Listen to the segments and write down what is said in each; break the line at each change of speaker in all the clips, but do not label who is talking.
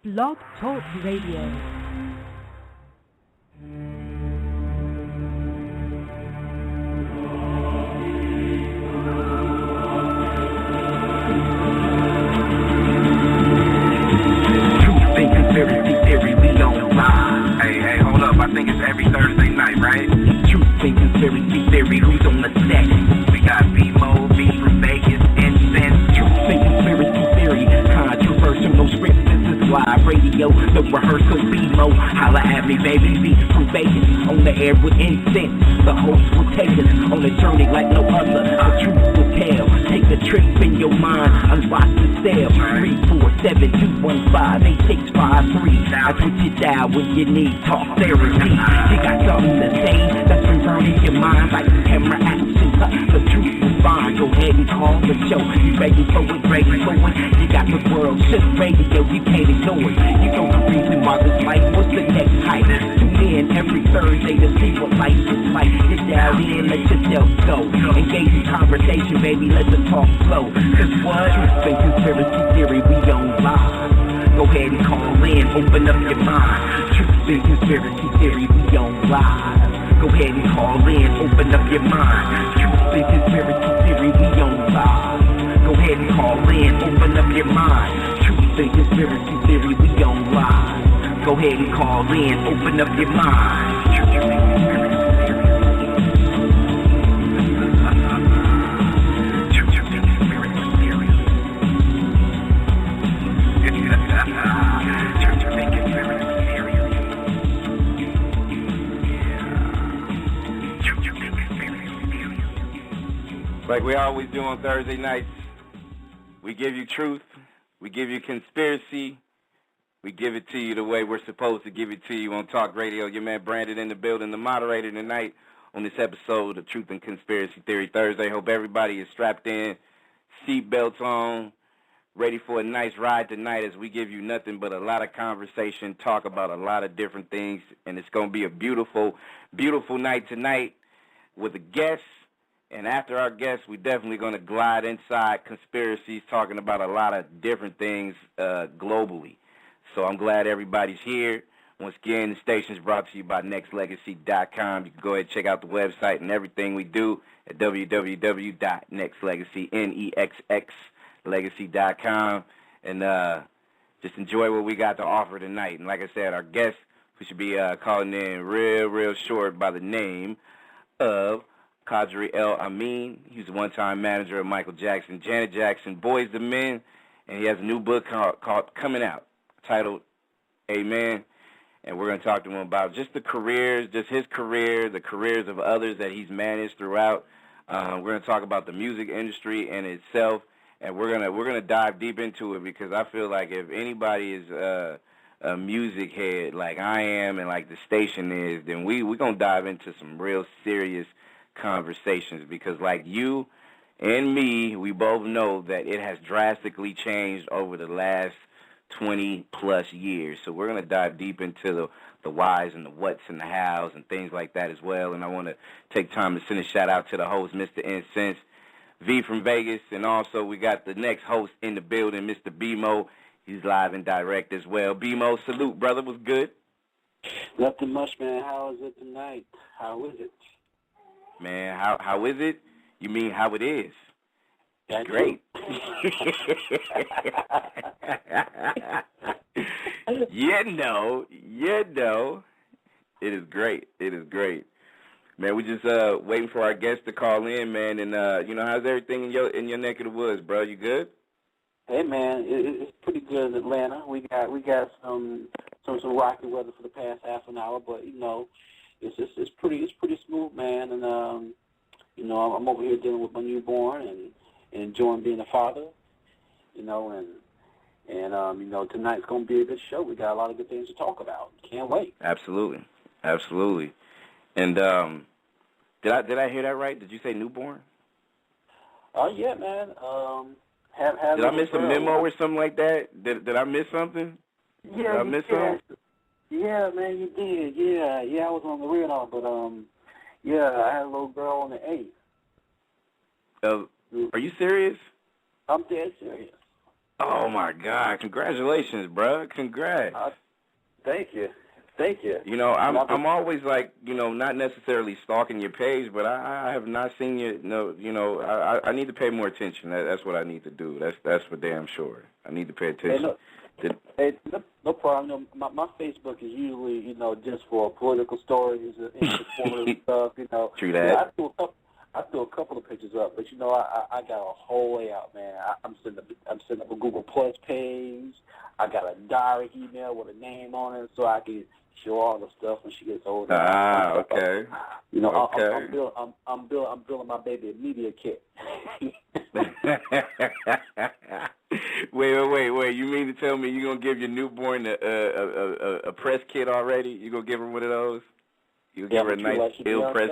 Blog Talk Radio.
Conspiracy theory, we don't lie. Hey, hold up, I think it's every Thursday night, right? Truth and conspiracy theory, who's on the set? We got B-Mo, B from Vegas, Incense. Truth and conspiracy theory, controversial, no script, this is live radio, no rehearsal, B-Mo. Holla at me, baby, B from Vegas, on the air with Incense. The host will take us on a journey like no other. The truth will tell, take a trip in your mind, unlock the cell. 347-215-8653. I put you down when you need talk therapy. You got something to say that's been burning your mind like camera action. The truth will find. Go ahead and call the show. You ready for it? Ready for it? You got the world just radio. You can't ignore it. You know the reason why this life. What's the next hype? Tune in every Thursday to see what life is like. Get down in, let yourself go. Engage in conversation, baby. Let the talk flow. Cause what? Truth and conspiracy theory, we don't lie. Go ahead and call in, open up your mind. Truth and conspiracy theory, we don't lie. Go ahead and call in, open up your mind. Truth and conspiracy theory, we don't lie. Go ahead and call in, open up your mind. Truth and conspiracy theory, we don't lie. Go ahead and call in, open up your mind. Truth and conspiracy theory. Like we always do on Thursday nights, we give you truth, we give you conspiracy, we give it to you the way we're supposed to give it to you on Talk Radio. Your man Brandon in the building, the moderator tonight on this episode of Truth and Conspiracy Theory Thursday. Hope everybody is strapped in, seatbelts on, ready for a nice ride tonight as we give you nothing but a lot of conversation, talk about a lot of different things, and it's going to be a beautiful, beautiful night tonight with a guest. And after our guests, we're definitely going to glide inside conspiracies, talking about a lot of different things globally. So I'm glad everybody's here. Once again, the station is brought to you by Nexxlegacy.com. You can go ahead and check out the website and everything we do at www.nexxlegacy.com. And just enjoy what we got to offer tonight. And like I said, our guest, we should be calling in real short by the name of Qadri El Amin. He's a one-time manager of Michael Jackson, Janet Jackson, Boys II Men, and he has a new book called Coming Out, titled Amen. And we're going to talk to him about just the careers, just his career, the careers of others that he's managed throughout. We're going to talk about the music industry in itself, and we're going to dive deep into it because I feel like if anybody is a music head like I am and like the station is, then we're going to dive into some real serious conversations because like you and me, we both know that it has drastically changed over the last 20 plus years. So we're going to dive deep into the whys and the whats and the hows and things like that as well. And I want to take time to send a shout out to the host, Mr. Incense, V from Vegas. And also we got the next host in the building, Mr. B-Mo. He's live and direct as well. B-Mo, salute, brother. What's good?
Nothing much, man. How is it tonight? How is it?
Man, how is it? You mean how it is?
That's
great. You know, it is great. It is great. Man, we just waiting for our guests to call in, man, and how's everything in your neck of the woods, bro? You good?
Hey, man, it's pretty good in Atlanta. We got some rocky weather for the past half an hour, but it's pretty smooth, man, and I'm over here dealing with my newborn and enjoying being a father, and tonight's gonna be a good show. We got a lot of good things to talk about. Can't wait.
Absolutely. And did I hear that right? Did you say newborn?
Yeah, man.
Did I miss a memo or something like that? Did I miss something?
Yeah,
did I miss something?
Yeah, man, you did. Yeah, I was on the radar, but I had a little girl on the 8th.
Are you serious?
I'm dead serious.
Oh my God! Congratulations, bro. Congrats.
Thank you.
You know, I'm always like, you know, not necessarily stalking your page, but I have not seen you. No, you know, I need to pay more attention. That's what I need to do. That's for damn sure. I need to pay attention.
No problem. You know, my Facebook is usually, you know, just for political stories and informative stuff. You know,
True that.
I threw a couple of pictures up, but you know, I got a whole layout, man. I'm setting up a Google Plus page. I got a diary email with a name on it, so I can show all the stuff when she gets older.
Okay.
You know,
okay.
I'm building my baby a media kit.
Wait. You mean to tell me you're gonna give your newborn a press kit already? You gonna give her one of those? You give her a nice ill press.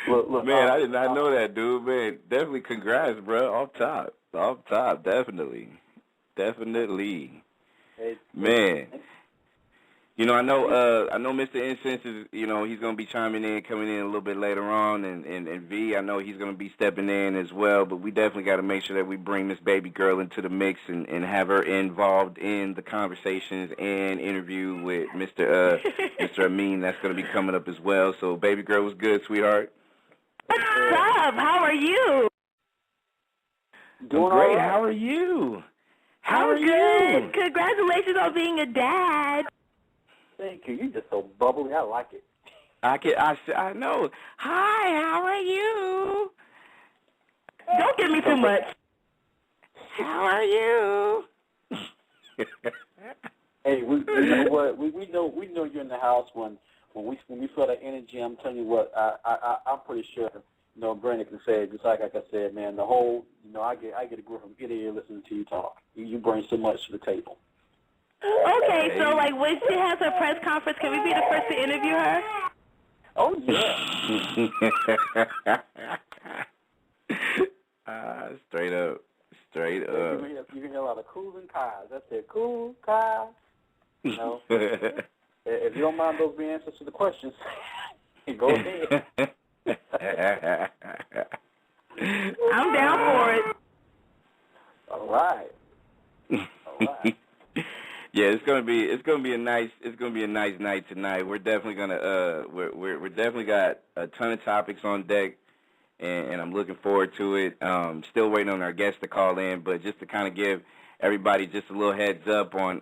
Look,
man, I did not know that, dude. Man, definitely congrats, bro. Off top, definitely. Man, you know, I know Mr. Incense is, you know, he's gonna be coming in a little bit later on, and V, I know he's gonna be stepping in as well. But we definitely got to make sure that we bring this baby girl into the mix and have her involved in the conversations and interview with Mr. Amin. That's gonna be coming up as well. So, baby girl, what's good, sweetheart?
What's up? How are you?
Doing
great.
Right.
How are you?
I'm good. Congratulations on being a dad.
Thank you. You're just so bubbly. I like it.
I know. Hi, how are you?
Don't give me too much.
How are you?
Hey, you know what? We know you're in the house when we feel that energy. I'm telling you what, I'm pretty sure. You know, Brandon can say it just like I said, man. The whole, you know, I get a grip from ear to ear listening to you talk. You bring so much to the table.
Okay, so like when she has her press conference, can we be the first to interview her?
Oh
yeah. Straight up.
You can hear a lot of cool and cars. That's it, cool, car. You know, if you don't mind those being answers to the questions, go ahead.
I'm down for it.
All right.
Yeah, it's gonna be a nice night tonight. We're definitely gonna we're definitely got a ton of topics on deck, and I'm looking forward to it. Still waiting on our guests to call in, but just to kind of give everybody just a little heads up on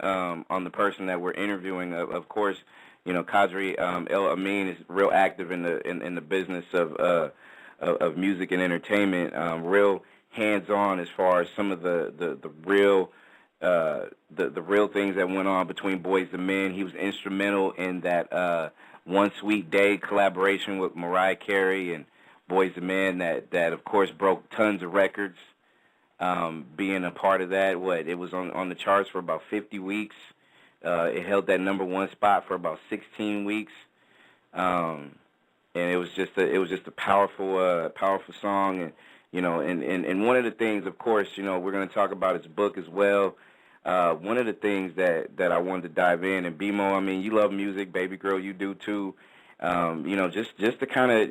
the person that we're interviewing. Of course, you know, Qadri El Amin is real active in the business of music and entertainment. Real hands-on as far as some of the real the real things that went on between Boys and Men. He was instrumental in that One Sweet Day collaboration with Mariah Carey and Boys and Men that of course broke tons of records. Being a part of that, it was on the charts for about 50 weeks. It held that #1 spot for about 16 weeks. And it was just a powerful song. And you know, and one of the things, of course, you know, we're going to talk about his book as well. One of the things that I wanted to dive in, and BMO, I mean, you love music, baby girl, you do too. You know, just to kind of,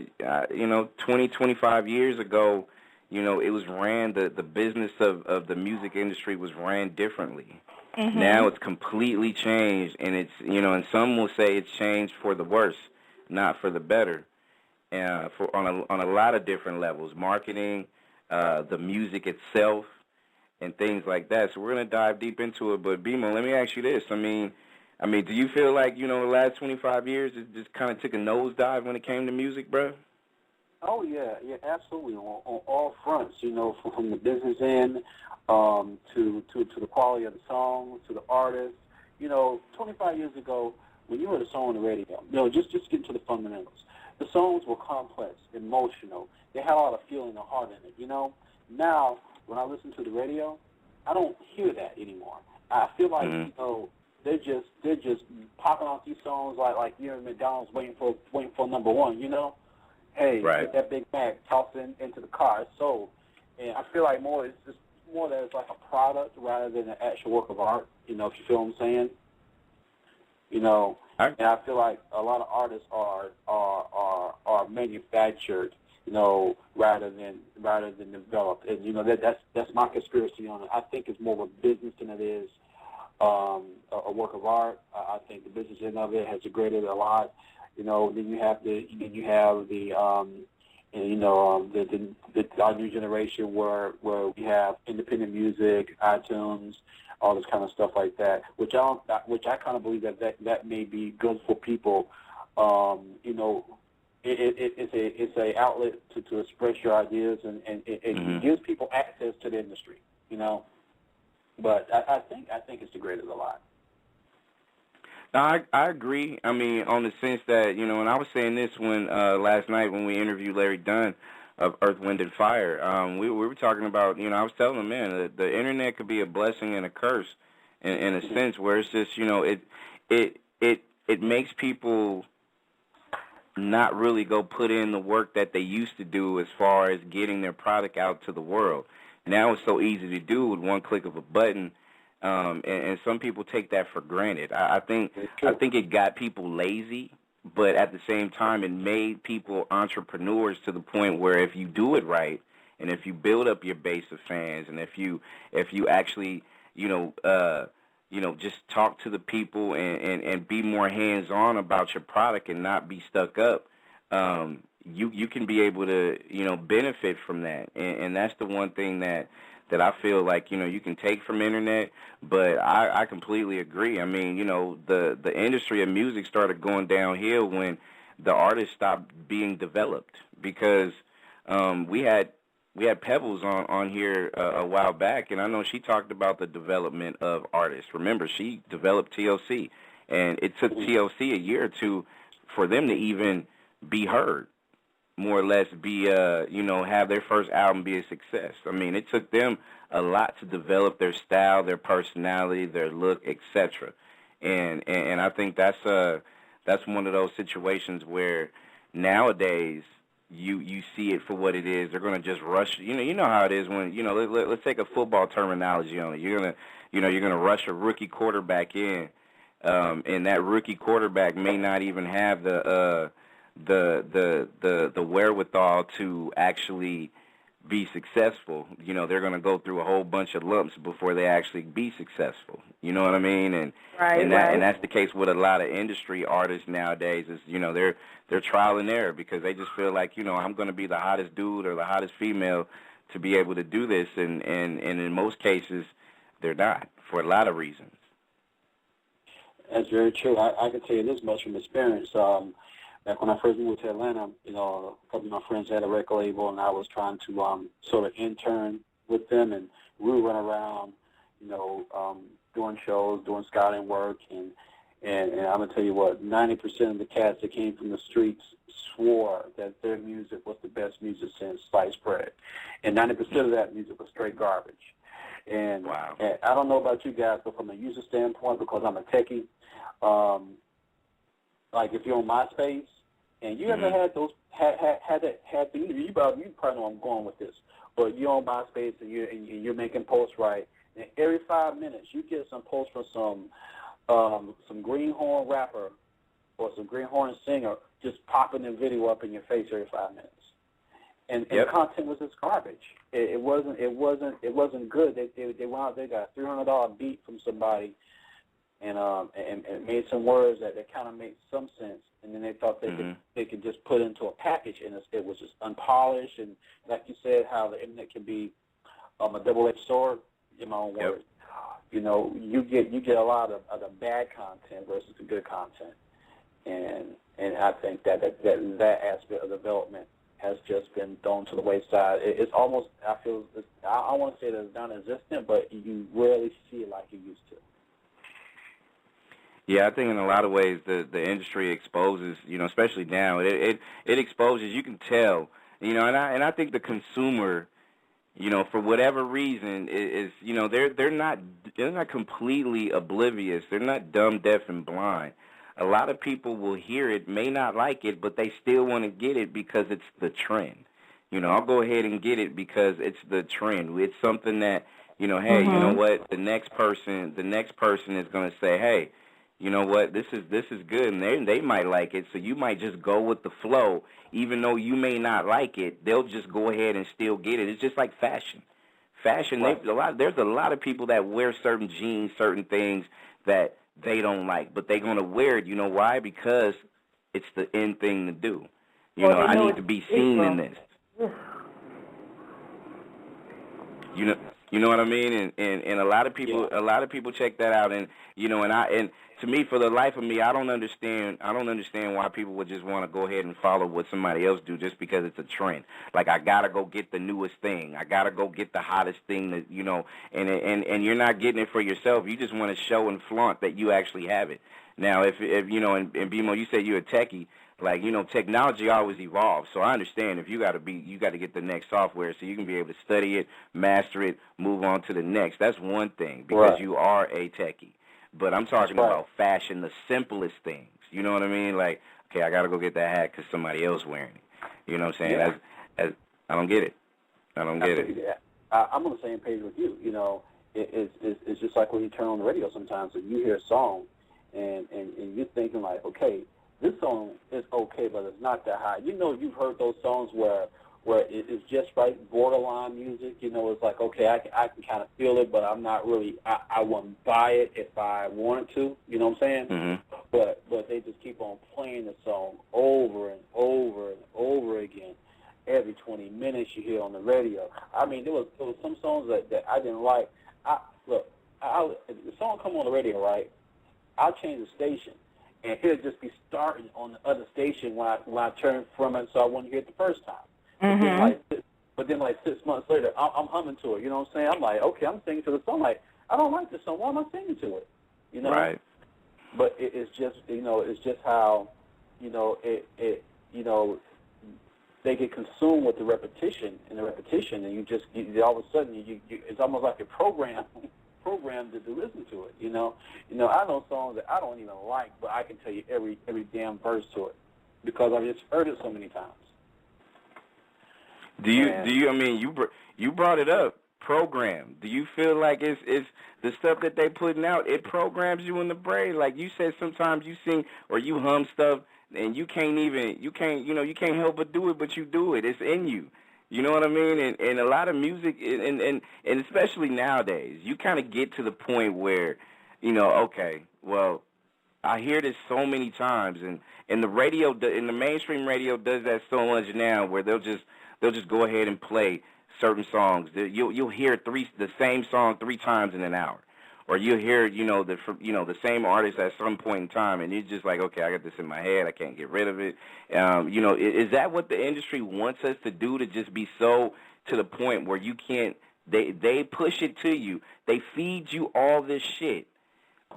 you know, 20, 25 years ago, you know, it was ran, the business of the music industry was ran differently. Mm-hmm. Now it's completely changed, and it's, you know, and some will say it's changed for the worse, not for the better. On a lot of different levels, marketing, the music itself, and things like that. So we're going to dive deep into it. But BMO, let me ask you this. I mean, do you feel like, you know, the last 25 years it just kind of took a nosedive when it came to music, bro?
Oh yeah, absolutely. On all fronts, you know, from the business end to the quality of the song, to the artist. You know, 25 years ago, when you heard a song on the radio, you know, just get into the fundamentals. The songs were complex, emotional. They had a lot of feeling and heart in it, you know. Now, when I listen to the radio, I don't hear that anymore. I feel like, you know, they're just popping off these songs like you're in McDonald's waiting for #1, you know. Hey,
right.
Get that Big Mac, toss it into the car, it's sold. And I feel like it's just more that it's like a product rather than an actual work of art, you know, if you feel what I'm saying. You know, and I feel like a lot of artists are manufactured rather than developed. And that's my conspiracy on it. I think it's more of a business than it is a work of art. I think the business end of it has degraded a lot. Then you have the our new generation where we have independent music, iTunes, all this kind of stuff like that, which I kind of believe that may be good for people. It's a outlet to express your ideas, and it gives people access to the industry. But I think it's degraded a lot.
I agree. I mean, on the sense that, and I was saying this when last night when we interviewed Larry Dunn of Earth, Wind, and Fire. We were talking about, I was telling him, man, the internet could be a blessing and a curse in a sense where it's just, it makes people not really go put in the work that they used to do as far as getting their product out to the world. Now it's so easy to do with one click of a button. And some people take that for granted. I think it got people lazy, but at the same time, it made people entrepreneurs to the point where if you do it right, and if you build up your base of fans, and if you actually, just talk to the people and be more hands-on about your product and not be stuck up, you can be able to, benefit from that. And that's the one thing that I feel like, you can take from internet, but I completely agree. I mean, the industry of music started going downhill when the artists stopped being developed because we had Pebbles on here a while back, and I know she talked about the development of artists. Remember, she developed TLC, and it took TLC a year or two for them to even be heard, more or less be, have their first album be a success. I mean, it took them a lot to develop their style, their personality, their look, etc. And I think that's one of those situations where nowadays you see it for what it is. They're going to just rush. You know how it is when let's take a football terminology on it. You're gonna rush a rookie quarterback in, and that rookie quarterback may not even have the wherewithal to actually be successful. They're going to go through a whole bunch of lumps before they actually be successful. You know what I mean? And that's the case with a lot of industry artists nowadays. Is they're trial and error because they just feel like I'm going to be the hottest dude or the hottest female to be able to do this, and in most cases they're not for a lot of reasons.
That's very true. I can tell you this much from experience. Back when I first moved to Atlanta, a couple of my friends had a record label, and I was trying to sort of intern with them, and we would run around, doing shows, doing scouting work, and I'm gonna tell you what, 90% of the cats that came from the streets swore that their music was the best music since sliced bread, and 90% of that music was straight garbage. And,
wow.
And I don't know about you guys, but from a user standpoint, because I'm a techie, like if you're on MySpace, and you ever had those you probably know where I'm going with this, but you're on MySpace and you're making posts, right? And every 5 minutes you get some posts from some greenhorn rapper or some greenhorn singer just popping their video up in your face every 5 minutes, and the content was just garbage. It wasn't good. They went out, they got a $300 beat from somebody, and made some words that kind of made some sense, and then they thought they could just put into a package, and it was just unpolished, and like you said, how the internet can be a double-edged sword, in my own words. You get a lot of the bad content versus the good content, and I think that aspect of development has just been thrown to the wayside. It's almost, I want to say that it's non-existent, but you rarely see it like you used to.
Yeah, I think in a lot of ways the industry exposes, especially now, it exposes, you can tell, and I think the consumer, for whatever reason is they're not completely oblivious. They're not dumb, deaf, and blind. A lot of people will hear it, may not like it, but they still want to get it because it's the trend. I'll go ahead and get it because it's the trend. It's something that, hey, you know what, the next person is going to say, hey, you know what, this is good, and they might like it, so you might just go with the flow, even though you may not like it. They'll just go ahead and still get it. It's just like fashion. Fashion,
Right.
there's a lot of people that wear certain jeans, certain things that they don't like, but they're gonna wear it. You know why? Because it's the in thing to do. You know, I need to be seen in this. You know what I mean? And a lot of people check that out, and you know, and to me, for the life of me, I don't understand why people would just want to go ahead and follow what somebody else do just because it's a trend. Like, I gotta go get the newest thing, I gotta go get the hottest thing, that, you know, and you're not getting it for yourself. You just want to show and flaunt that you actually have it. Now, if you know, and BMO, you said you're a techie. Like, you know, technology always evolves. So I understand if you got to get the next software so you can be able to study it, master it, move on to the next. That's one thing, because you are a techie. But I'm talking about fashion, the simplest things. You know what I mean? Like, okay, I got to go get that hat because somebody else wearing it. You know what I'm saying?
Yeah.
I don't get it. I don't get it.
Yeah. I'm on the same page with you. You know, it's just like when you turn on the radio sometimes and you hear a song and you're thinking like, okay, this song is okay, but it's not that high. You know, you've heard those songs where it's just right, borderline music. You know, it's like, okay, I can kind of feel it, but I'm not really, I wouldn't buy it if I wanted to. You know what I'm saying?
Mm-hmm.
But they just keep on playing the song over and over and over again. Every 20 minutes you hear on the radio. I mean, there was some songs that I didn't like. If the song come on the radio, right, I'll change the station. And it'll just be starting on the other station when I turn from it, so I wouldn't hear it the first time.
Mm-hmm.
But then, like 6 months later, I'm humming to it. You know what I'm saying? I'm like, okay, I'm singing to the song. Like, I don't like this song. Why am I singing to it? You know?
Right.
But it's just, you know, it's just how, you know, you know, they get consumed with the repetition, and you all of a sudden you it's almost like a programmed to listen to it. You know, I know songs that I don't even like, but I can tell you every damn verse to it because I've just heard it so many times.
Do you? I mean, you brought it up. Program. Do you feel like it's the stuff that they putting out? It programs you in the brain. Like you said, sometimes you sing or you hum stuff and you can't help but do it, but you do it. It's in you. You know what I mean? And a lot of music, and especially nowadays, you kind of get to the point where, you know, okay, well, I hear this so many times, and the radio, and the mainstream radio does that so much now, where they'll just go ahead and play certain songs. You'll hear the same song 3 times in an hour, or you'll hear the same artist at some point in time, and you're just like, okay, I got this in my head, I can't get rid of it. Is that what the industry wants us to do, to just be so to the point where you can't? They push it to you, they feed you all this shit,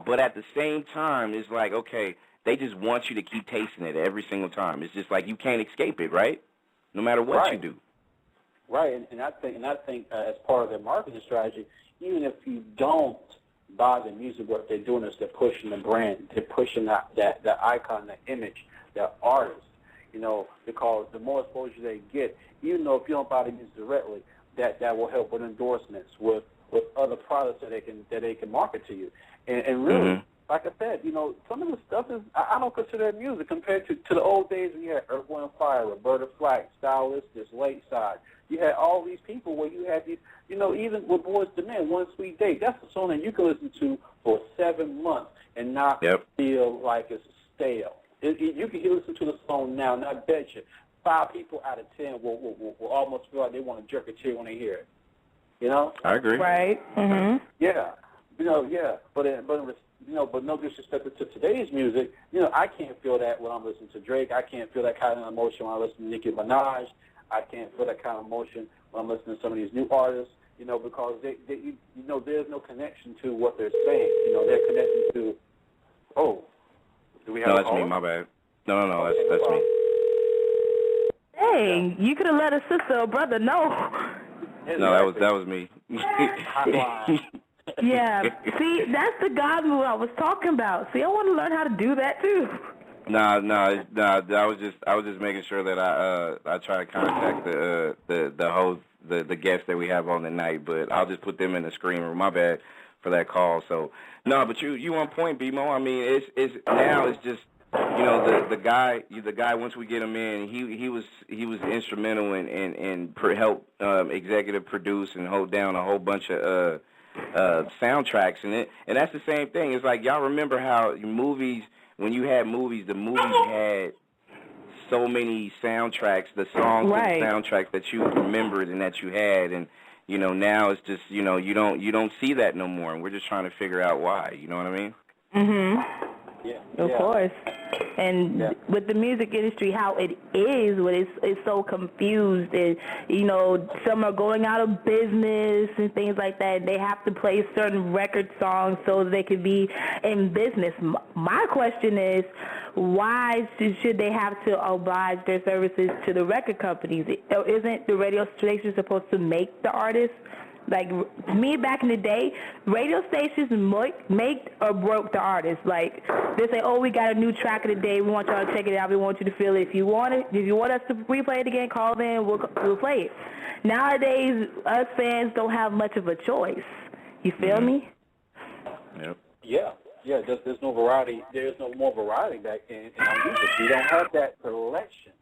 but at the same time, it's like, okay, they just want you to keep tasting it every single time. It's just like you can't escape it, right? No matter what you do.
Right, and I think as part of their marketing strategy, even if you don't buy the music, what they're doing is they're pushing the brand, they're pushing that icon, that image, that artist. You know, because the more exposure they get, even though if you don't buy the music directly, that will help with endorsements, with other products that they can market to you. And really, like I said, you know, some of the stuff is, I don't consider it music compared to the old days when you had Earth, Wind & Fire, Roberta Flack, Stylistic, Lakeside. You had all these people where you had these, you know, even with Boyz II Men, One Sweet Day. That's a song that you can listen to for 7 months and not feel like it's stale. You can listen to the song now, and I bet you 5 people out of 10 will almost feel like they want to jerk a tear when they hear it. You know?
I agree.
Right. Mm-hmm.
Yeah. You know, yeah. But no disrespect to today's music, you know, I can't feel that when I'm listening to Drake. I can't feel that kind of emotion when I listen to Nicki Minaj. I can't feel that kind of emotion when I'm listening to some of these new artists, you know, because you know, there's no connection to what they're saying. You know, they're connecting to, do we have
a caller? Me, my bad. No, that's me.
Hey, you could have let a sister or brother know.
No, that was me.
Yeah, see, that's the God move I was talking about. See, I want to learn how to do that too.
No. I was just making sure that I try to contact the host, the guests that we have on the night. But I'll just put them in the screen room. My bad for that call. So no, but you on point, BMO. I mean, it's now it's just, you know, the guy once we get him in, he was instrumental in help executive produce and hold down a whole bunch of soundtracks, and that's the same thing. It's like, y'all remember how movies, when you had movies, the movies had so many soundtracks, the songs and soundtracks that you remembered and that you had, and you know, now it's just, you know, you don't see that no more, and we're just trying to figure out why. You know what I mean?
Mhm.
Yeah.
Of course. And with the music industry, how it is, when it's so confused, and you know, some are going out of business and things like that. They have to play certain record songs so they can be in business. My question is, why should they have to oblige their services to the record companies? Isn't the radio station supposed to make the artists? Like, me back in the day, radio stations make or broke the artist. Like, they say, oh, we got a new track of the day. We want y'all to check it out. We want you to feel it. If you want us to replay it again, call in. We'll play it. Nowadays, us fans don't have much of a choice. You feel me?
Yep.
Yeah. There's no variety. There's no more variety back in our music. You don't have that selection.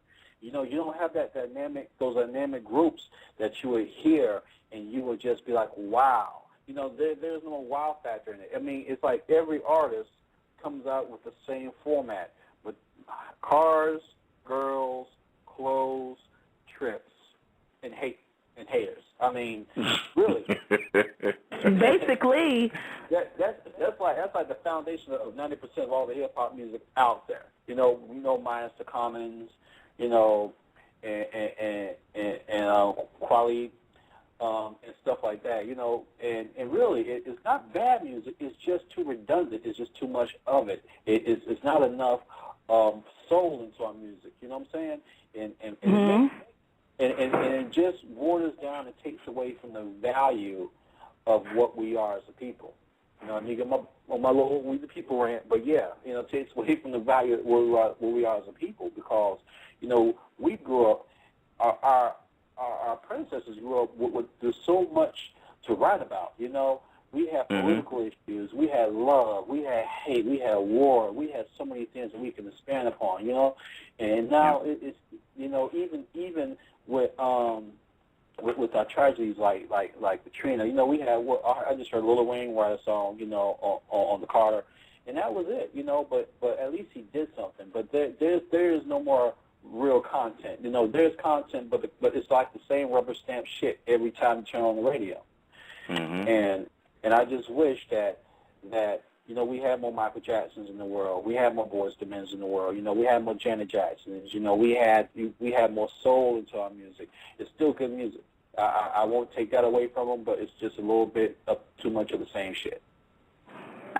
You know, you don't have those dynamic groups that you would hear and you would just be like, wow. You know, there's no wow factor in it. I mean, it's like every artist comes out with the same format, with cars, girls, clothes, trips, and haters. I mean, really.
Basically.
That's like the foundation of 90% of all the hip hop music out there. You know, minus the Commons, you know, and Quali, and stuff like that, you know, and really, it's not bad music. It's just too redundant. It's just too much of it. It's not enough soul into our music. You know what I'm saying? And it just waters down and takes away from the value of what we are as a people. You know, I mean, my little We the People rant, but yeah, you know, it takes away from the value of what we are as a people, because, you know, we grew up, our predecessors grew up with there's so much to write about. You know, we had political issues, we had love, we had hate, we had war, we had so many things that we can expand upon. You know, and now it's, you know, even with our tragedies like Katrina. You know, we had I just heard Lil Wayne write a song, you know, on the Carter, and that was it. You know, but at least he did something. But there is no more real content. You know, there's content, but it's like the same rubber stamp shit every time you turn on the radio. And I just wish that you know, we had more Michael Jacksons in the world, we had more Boyz II Men's in the world. You know, we had more Janet Jacksons. You know, we had more soul into our music. It's still good music. I won't take that away from them, but it's just a little bit of too much of the same shit.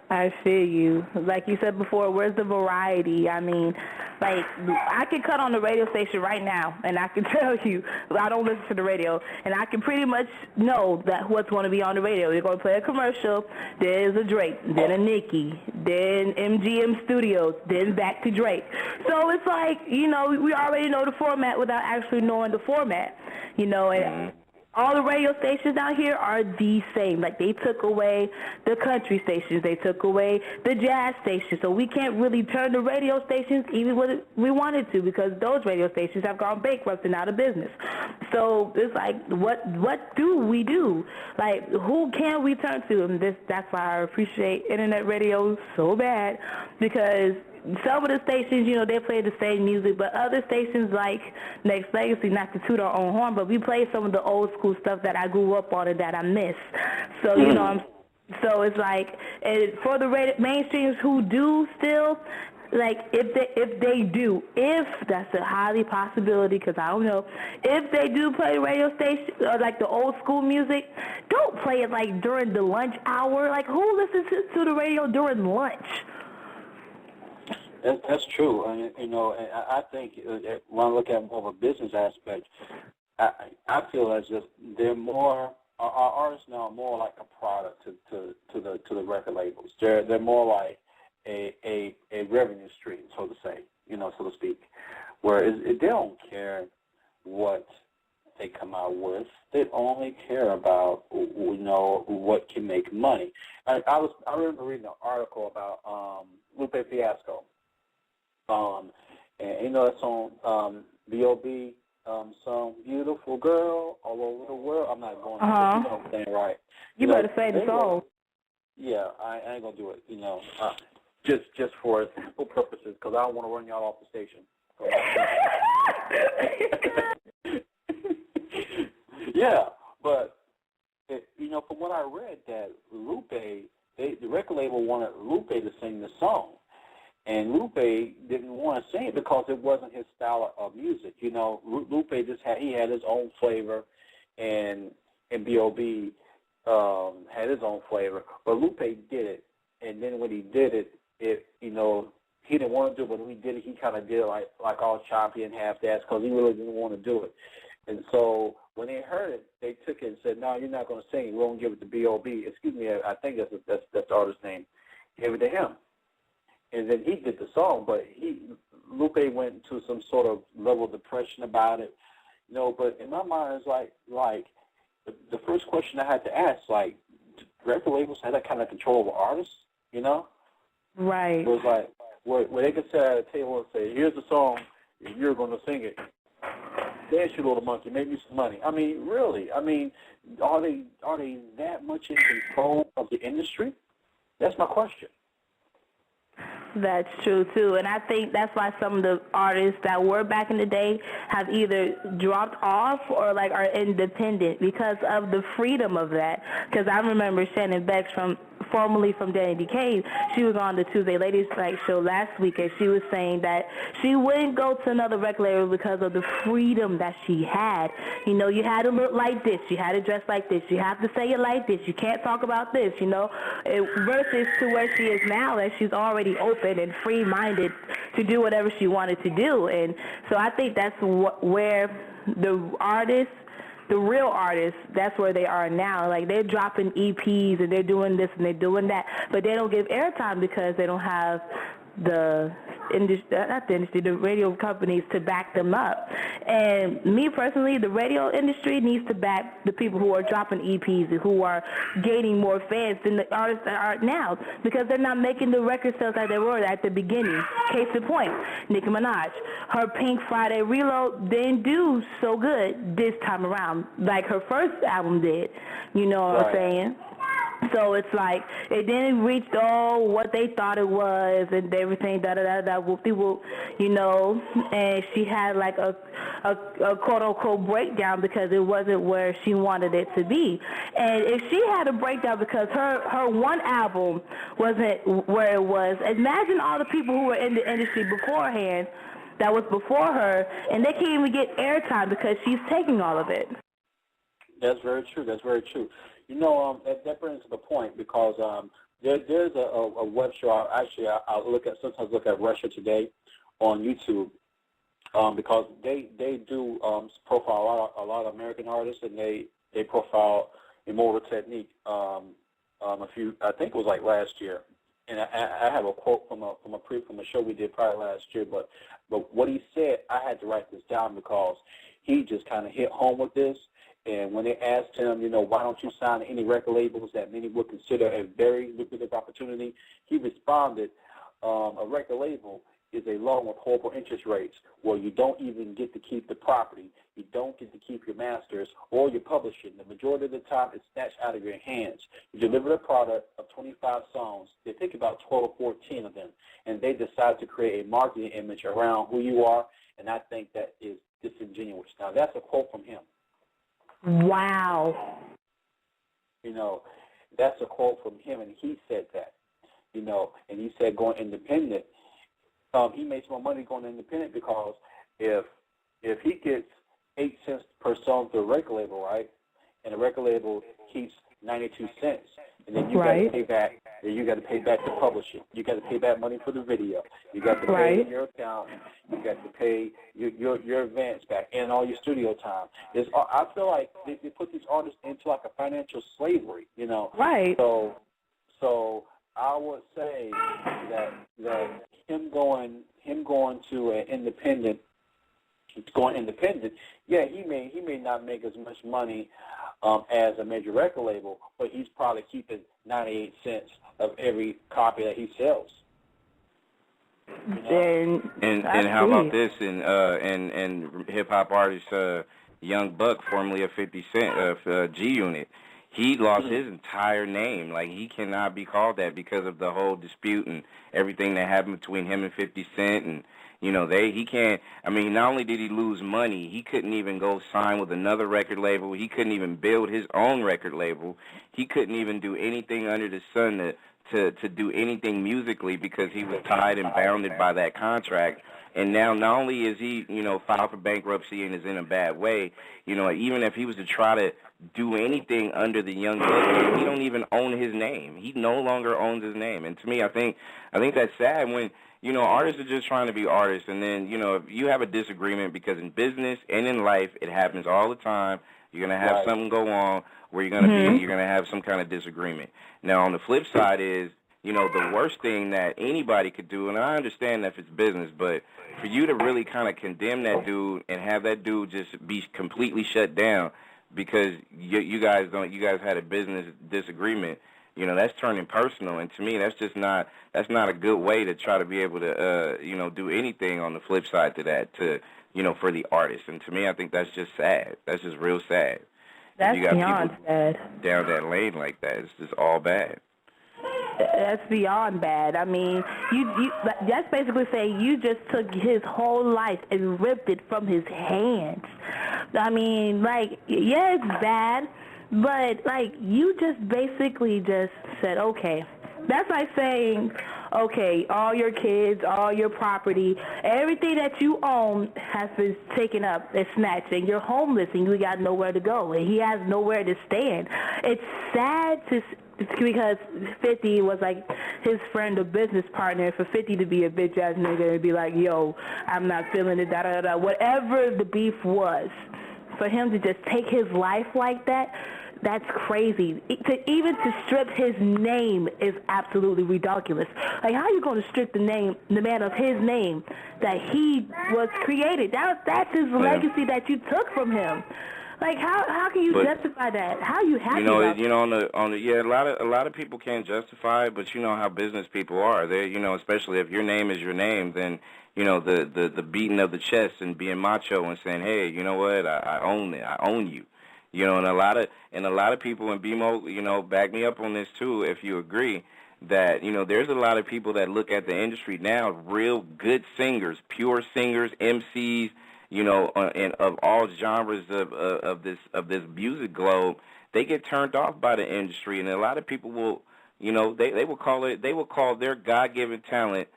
I feel you. Like you said before, where's the variety? I mean, like, I can cut on the radio station right now, and I can tell you, I don't listen to the radio, and I can pretty much know that what's going to be on the radio. You're going to play a commercial, there's a Drake, then a Nicki, then MGM Studios, then back to Drake. So it's like, you know, we already know the format without actually knowing the format, you know, and all the radio stations down here are the same. Like, they took away the country stations. They took away the jazz stations. So we can't really turn the radio stations even when we wanted to, because those radio stations have gone bankrupt and out of business. So it's like, what do we do? Like, who can we turn to? And that's why I appreciate internet radio so bad, because some of the stations, you know, they play the same music, but other stations like Nexxlegacy, not to toot our own horn, but we play some of the old school stuff that I grew up on and that I miss. So, you know, so it's like, for the mainstreams who do still, like, if that's a highly possibility, because I don't know, if they do play radio station, or like the old school music, don't play it like during the lunch hour. Like, who listens to the radio during lunch?
That's true. And, you know, I think when I look at more of a business aspect, I feel as if they're more, our artists now are more like a product to the record labels. They're more like a revenue stream, so to say, you know, so to speak, where they don't care what they come out with. They only care about, what can make money. I remember reading an article about Lupe Fiasco. And that song, B.O.B., some beautiful girl all over the world. I'm not going to, you know what I'm saying, right?
You better say the song.
Yeah, I ain't going to do it, just for simple purposes, because I don't want to run y'all off the station. Yeah, but, from what I read, that Lupe, the record label wanted Lupe to sing the song. And Lupe didn't want to sing it because it wasn't his style of music. Lupe had his own flavor, and B.O.B. had his own flavor. But Lupe did it, and then when he did it, he didn't want to do it, but when he did it, he kind of did it like all choppy and half-assed because he really didn't want to do it. And so when they heard it, they took it and said, "No, you're not going to sing it. We won't give it to B.O.B." Excuse me, I think that's the artist's name. Gave it to him. And then he did the song, but Lupe went into some sort of level of depression about it. But in my mind, it's like the first question I had to ask, like, do record labels have that kind of control over artists,
Right.
It was like, where they could sit at a table and say, here's the song, and you're going to sing it. Dance you little monkey, make me some money. I mean, really? I mean, are they that much in control of the industry? That's my question.
That's true, too. And I think that's why some of the artists that were back in the day have either dropped off or, are independent because of the freedom of that. Because I remember Shannon Bex formerly from Danny Decay, she was on the Tuesday Ladies Night show last week, and she was saying that she wouldn't go to another record label because of the freedom that she had. You had to look like this, you had to dress like this, you have to say it like this, you can't talk about this, versus to where she is now, that she's already open and free-minded to do whatever she wanted to do. And so I think that's where the artists, the real artists, that's where they are now. They're dropping EPs and they're doing this and they're doing that, but they don't give airtime because they don't have the radio companies to back them up. And me personally, the radio industry needs to back the people who are dropping EPs and who are gaining more fans than the artists that are now, because they're not making the record sales that they were at the beginning. Case in point, Nicki Minaj, her Pink Friday Reload didn't do so good this time around like her first album did. You know what I'm saying? So it's like it didn't reach what they thought it was and everything, whoop-de-whoop, and she had a quote-unquote breakdown because it wasn't where she wanted it to be. And if she had a breakdown because her one album wasn't where it was, imagine all the people who were in the industry beforehand that was before her, and they can't even get airtime because she's taking all of it.
That's very true. That's very true. That brings to the point because there's a web show. I sometimes look at Russia Today on YouTube because they do profile a lot of American artists, and they profile Immortal Technique I think it was like last year. And I have a quote from a show we did probably last year, but what he said, I had to write this down because he just kind of hit home with this. And when they asked him, why don't you sign any record labels that many would consider a very lucrative opportunity, he responded, a record label is a loan with horrible interest rates where you don't even get to keep the property, you don't get to keep your masters or your publishing. The majority of the time it's snatched out of your hands. You deliver a product of 25 songs, they think about 12 or 14 of them, and they decide to create a marketing image around who you are, and I think that is disingenuous. Now, that's a quote from him.
Wow.
That's a quote from him, and he said that, and he said going independent, he makes more money going independent because if he gets 8 cents per song to a record label, right, and the record label keeps 92 cents, and then you got to pay back. You got to pay back the publishing. You got to pay back money for the video. You got to pay your accountant. You got to pay your advance back and all your studio time. I feel like they put these artists into like a financial slavery,
Right.
So I would say that him going to an independent going independent, yeah, he may not make as much money as a major record label, but he's probably keeping 98 cents of every copy that he sells.
And how about this? And hip hop artist Young Buck, formerly of 50 Cent, G Unit, he lost his entire name. Like, he cannot be called that because of the whole dispute and everything that happened between him and 50 Cent. And he can't. I mean, not only did he lose money, he couldn't even go sign with another record label. He couldn't even build his own record label. He couldn't even do anything under the sun to do anything musically because he was tied and bounded by that contract. And now not only is he, filed for bankruptcy and is in a bad way, even if he was to try to do anything under the Young Buck name, he don't even own his name. He no longer owns his name. And to me, I think that's sad when, artists are just trying to be artists. And then, if you have a disagreement, because in business and in life, it happens all the time. You're going to have something go on where you're going to have some kind of disagreement. Now, on the flip side is, the worst thing that anybody could do, and I understand that if it's business, but for you to really kind of condemn that dude and have that dude just be completely shut down because you guys had a business disagreement, that's turning personal. And to me, that's not a good way to try to be able to do anything on the flip side to that, for the artist. And to me, I think that's just sad. That's just real sad.
That's beyond sad.
Down that lane like that, it's just all bad.
That's beyond bad. I mean, you that's basically saying you just took his whole life and ripped it from his hands. I mean, yeah, it's bad, but, you just basically just said, okay. That's like saying, okay, all your kids, all your property, everything that you own has been taken up and snatched, and you're homeless and you got nowhere to go, and he has nowhere to stand. It's sad because 50 was his friend or business partner. For 50 to be a bitch ass nigga and be like, yo, I'm not feeling it, da da da, whatever the beef was, for him to just take his life like that, that's crazy. Even to strip his name is absolutely ridiculous. How are you going to strip the man of his name that he was created? That's his legacy that you took from him. How can you justify that? How are you happy about that?
A lot of people can't justify it, but you know how business people are. They, especially if your name is your name, then the beating of the chest and being macho and saying, hey, you know what, I own it, I own you. And a lot of people, and BMO, back me up on this too, if you agree, that there's a lot of people that look at the industry now, real good singers, pure singers, MCs. And of all genres of this music globe, they get turned off by the industry, and a lot of people will, they will call their God-given talent,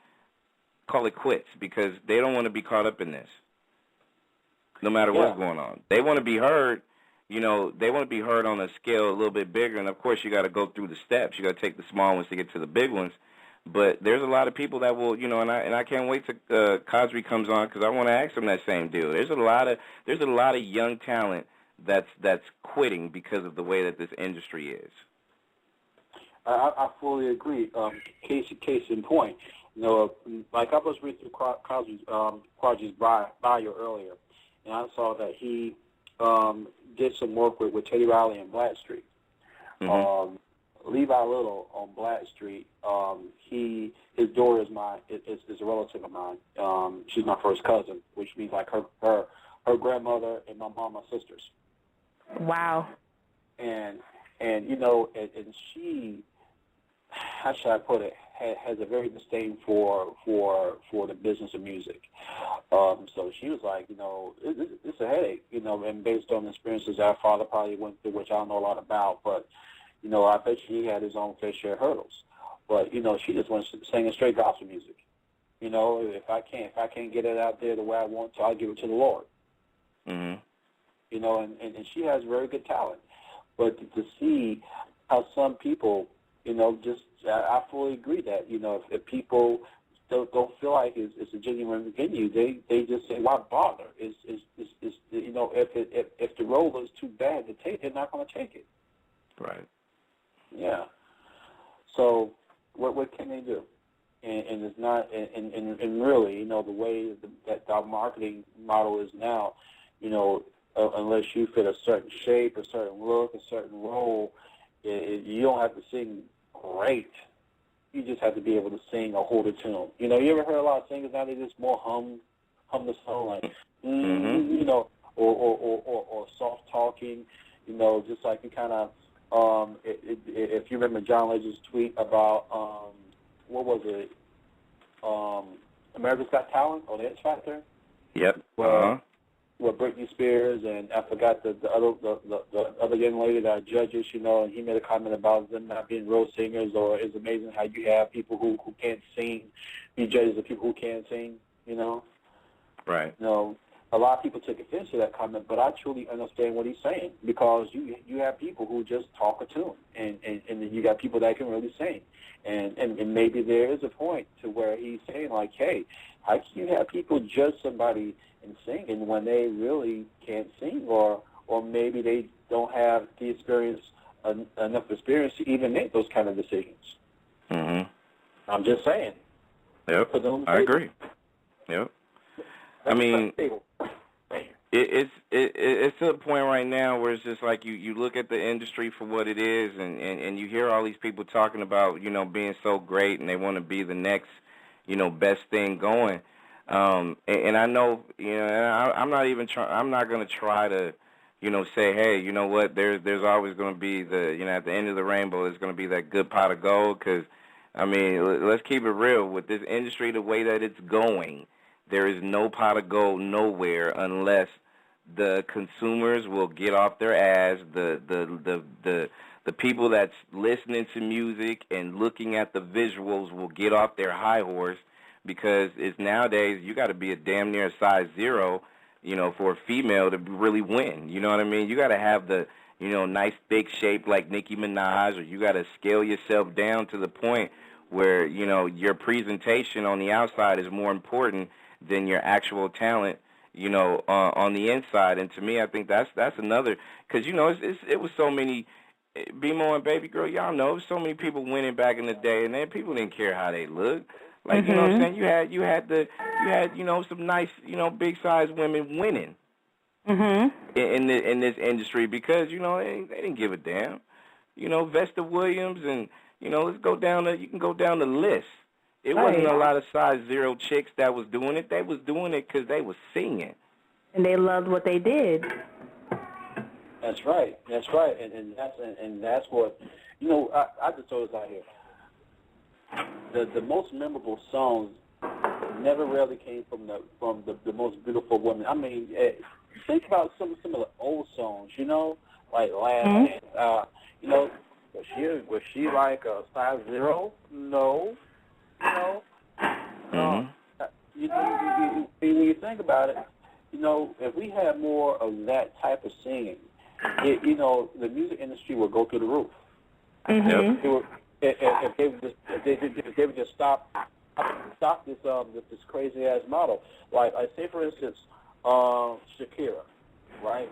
call it quits, because they don't want to be caught up in this, no matter what's going on. They want to be heard, they want to be heard on a scale a little bit bigger, and of course you got to go through the steps. You got to take the small ones to get to the big ones. But there's a lot of people that will, and I can't wait till Cosby comes on, because I want to ask him that same deal. There's a lot of young talent that's quitting because of the way that this industry is.
I fully agree. Case in point, I was reading through Cosby's bio earlier, and I saw that he did some work with Teddy Riley and Blackstreet.
Mm-hmm.
Levi Little on Blackstreet, his daughter is a relative of mine. She's my first cousin, which means her grandmother and my mom are sisters.
Wow.
And she, how should I put it, has a very disdain for the business of music. So she was like, it's a headache, and based on the experiences our father probably went through, which I don't know a lot about, but I bet he had his own fair share of hurdles. But, she just wants to sing straight gospel music. If I can't get it out there the way I want to, I'll give it to the Lord.
Mm-hmm.
And she has very good talent. But to see how some people, I fully agree that, if people don't feel like it's a genuine venue, they just say, why bother? If the role is too bad to take, they're not going to take it.
Right.
Yeah. So what can they do? and it's not, and really, you know, the way that our marketing model is now, you know, unless you fit a certain shape, a certain look, a certain role, you don't have to sing great. You just have to be able to sing or hold a tune. You know, you ever heard a lot of singers now, they just more hum the song, like, you know, or soft talking, you know, just like you kind of, if you remember John Legend's tweet about, what was it, America's Got Talent or the X Factor?
Yep.
With Britney Spears, and I forgot the other young lady that are judges, you know, and he made a comment about them not being real singers, or it's amazing how you have people who can't sing be judges of people who can't sing, you know.
Right.
You know, a lot of people took offense to that comment, but I truly understand what he's saying, because you have people who just talk a tune, and then you got people that can really sing. And maybe there is a point to where he's saying, like, hey, how can you have people judge somebody in singing when they really can't sing, or maybe they don't have the experience, enough experience to even make those kind of decisions.
Mm-hmm.
I'm just saying.
Yep, I agree. Yep. I mean, it's to the point right now where it's just like you look at the industry for what it is, and you hear all these people talking about, you know, being so great and they want to be the next, you know, best thing going. And I know, you know, I'm not going to try to, you know, say, hey, you know what, there's always going to be at the end of the rainbow, there's going to be that good pot of gold, because, I mean, let's keep it real. With this industry, the way that it's going, there is no pot of gold nowhere unless the consumers will get off their ass, the people that's listening to music and looking at the visuals will get off their high horse, because it's nowadays you got to be a damn near size 0, you know, for a female to really win. You know what I mean? You got to have the, you know, nice thick shape like Nicki Minaj, or you got to scale yourself down to the point where, you know, your presentation on the outside is more important than your actual talent, you know, on the inside. And to me, I think that's another, because, you know, it was so many, B-Mo and Baby Girl, y'all know, so many people winning back in the day, and then people didn't care how they looked. Like, you know what I'm saying? You had, you know, some nice, you know, big size women winning in this industry, because, you know, they didn't give a damn. You know, Vesta Williams, and, you know, you can go down the list. It wasn't a lot of size 0 chicks that was doing it. They was doing it because they was singing. And
they loved what they did.
That's right. And that's what, you know, I just throw this out here. The most memorable songs never really came from the most beautiful woman. I mean, think about some of the old songs, you know, like Last Dance. You know, was she like a size 0? No. You know, when you think about it, you know, if we had more of that type of singing, you know, the music industry would go through the roof. If they would just stop this crazy ass model. Like, I say, for instance, Shakira, right?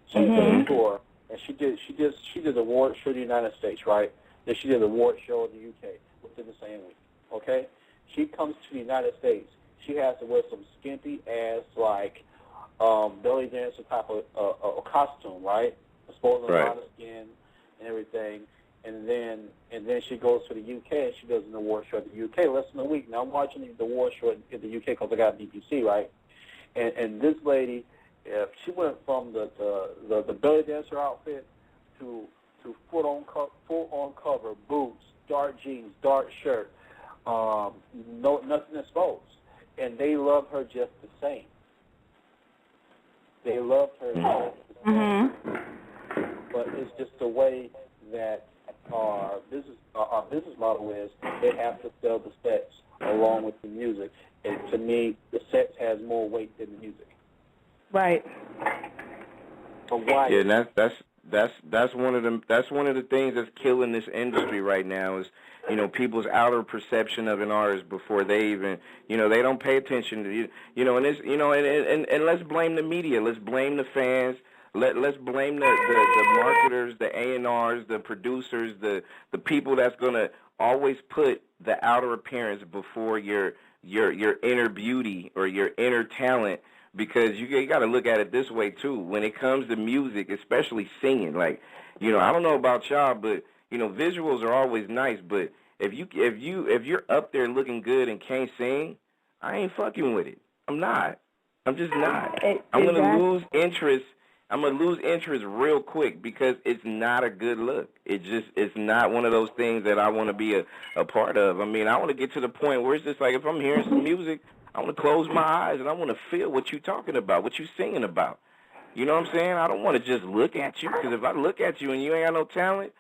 She did a tour, and she did the award show in the United States, right? Then she did the award show in the UK within the same week. Okay, she comes to the United States. She has to wear some skimpy ass, like, belly dancer type of costume, right? Exposing a lot of skin and everything. And then she goes to the UK and she does an award show at the UK less than a week. Now I'm watching the award show in the UK because I got BBC, right? And this lady, she went from the belly dancer outfit to full on cover boots, dark jeans, dark shirt, nothing exposed, and they love her just the same. They love her just the same. But it's just the way that our business model is. They have to sell the sets along with the music, and to me, the sets has more weight than the music.
Right.
But why?
Yeah, and that's one of the things that's killing this industry right now is, you know, people's outer perception of an artist before they even, you know, they don't pay attention to, you know, and it's, you know, and let's blame the media, let's blame the fans. Let's blame the marketers, the A&Rs, the producers, the people that's gonna always put the outer appearance before your inner beauty or your inner talent, because you got to look at it this way too. When it comes to music, especially singing, like, I don't know about y'all, but visuals are always nice, but if you're up there looking good and can't sing, I ain't fucking with it. I'm not. I'm just not. I'm gonna lose interest. I'm gonna lose interest real quick because it's not a good look. It's not one of those things that I want to be a part of. I mean, I want to get to the point where it's just like, if I'm hearing some music, I want to close my eyes and I want to feel what you're talking about, what you're singing about. You know what I'm saying? I don't want to just look at you, because if I look at you and you ain't got no talent,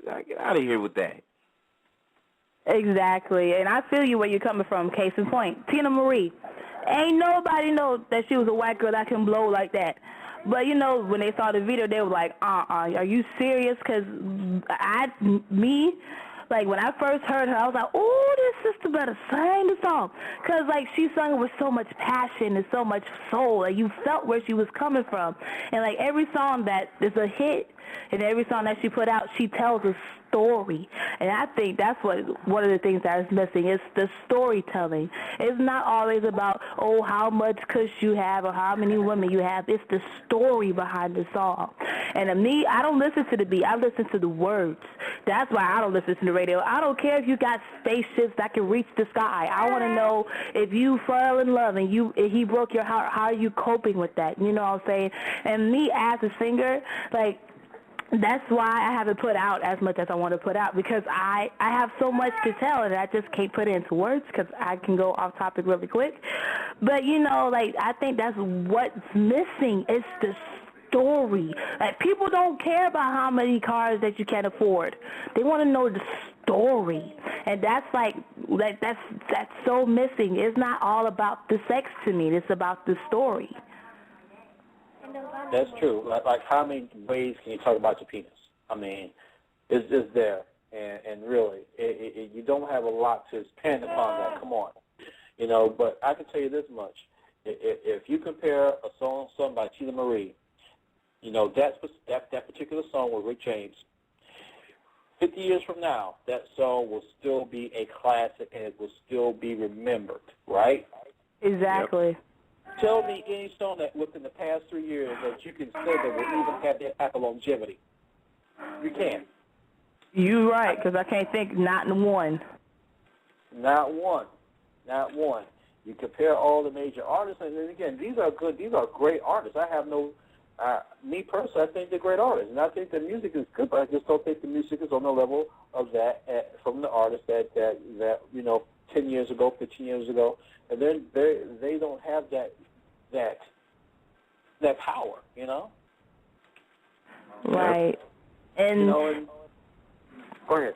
get out of here with that.
Exactly, and I feel you where you're coming from. Case in point, Tina Marie. Ain't nobody know that she was a white girl that can blow like that. But, when they saw the video, they were like, are you serious? Because when I first heard her, I was like, oh, this sister better sing the song. Because, she sung it with so much passion and so much soul. Like, you felt where she was coming from. And, every song that is a hit and every song that she put out, she tells a story. And I think that's one of the things that is missing is the storytelling. It's not always about, how much kush you have or how many women you have. It's the story behind the song. And to me, I don't listen to the beat. I listen to the words. That's why I don't listen to the radio. I don't care if you got spaceships that can reach the sky. I want to know if you fell in love and he broke your heart, how are you coping with that? You know what I'm saying? And me as a singer, that's why I haven't put out as much as I want to put out, because I have so much to tell and I just can't put it into words because I can go off topic really quick. But, I think that's what's missing is the story. People don't care about how many cars that you can afford. They want to know the story. And that's that's so missing. It's not all about the sex to me. It's about the story.
That's true. Like how many ways can you talk about your penis? I mean, it's just there, and really, you don't have a lot to spend upon that. Come on, But I can tell you this much: if you compare a song sung by Tina Marie, that particular song with Rick James, 50 years from now, that song will still be a classic and it will still be remembered, right?
Exactly.
Yep. Tell me any song that within the past 3 years that you can say that will even have that type of longevity. You can't.
You're right, because I can't think not one.
Not one. Not one. You compare all the major artists, and then again, these are great artists. I have no, me personally, I think they're great artists, and I think the music is good, but I just don't think the music is on the level of that from the artists that 10 years ago, 15 years ago, and then they don't have that power,
Right. And
go ahead.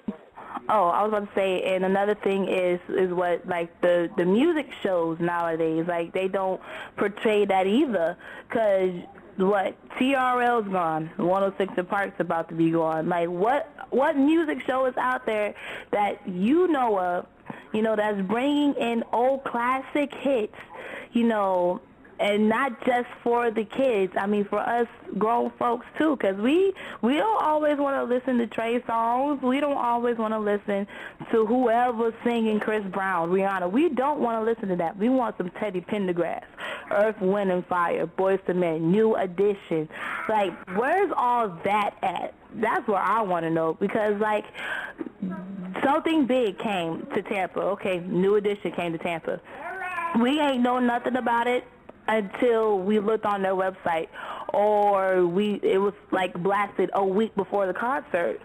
Oh, I was about to say, and another thing is what the music shows nowadays, they don't portray that either, because TRL's gone, 106 in Park's about to be gone. What music show is out there that you know of, that's bringing in old classic hits, and not just for the kids. I mean, for us grown folks, too, because we don't always want to listen to Trey songs. We don't always want to listen to whoever's singing Chris Brown, Rihanna. We don't want to listen to that. We want some Teddy Pendergrass, Earth, Wind, and Fire, Boyz II Men, New Edition. Where's all that at? That's what I want to know, because, something big came to Tampa. Okay, New Edition came to Tampa. We ain't know nothing about it until we looked on their website, or it was blasted a week before the concert.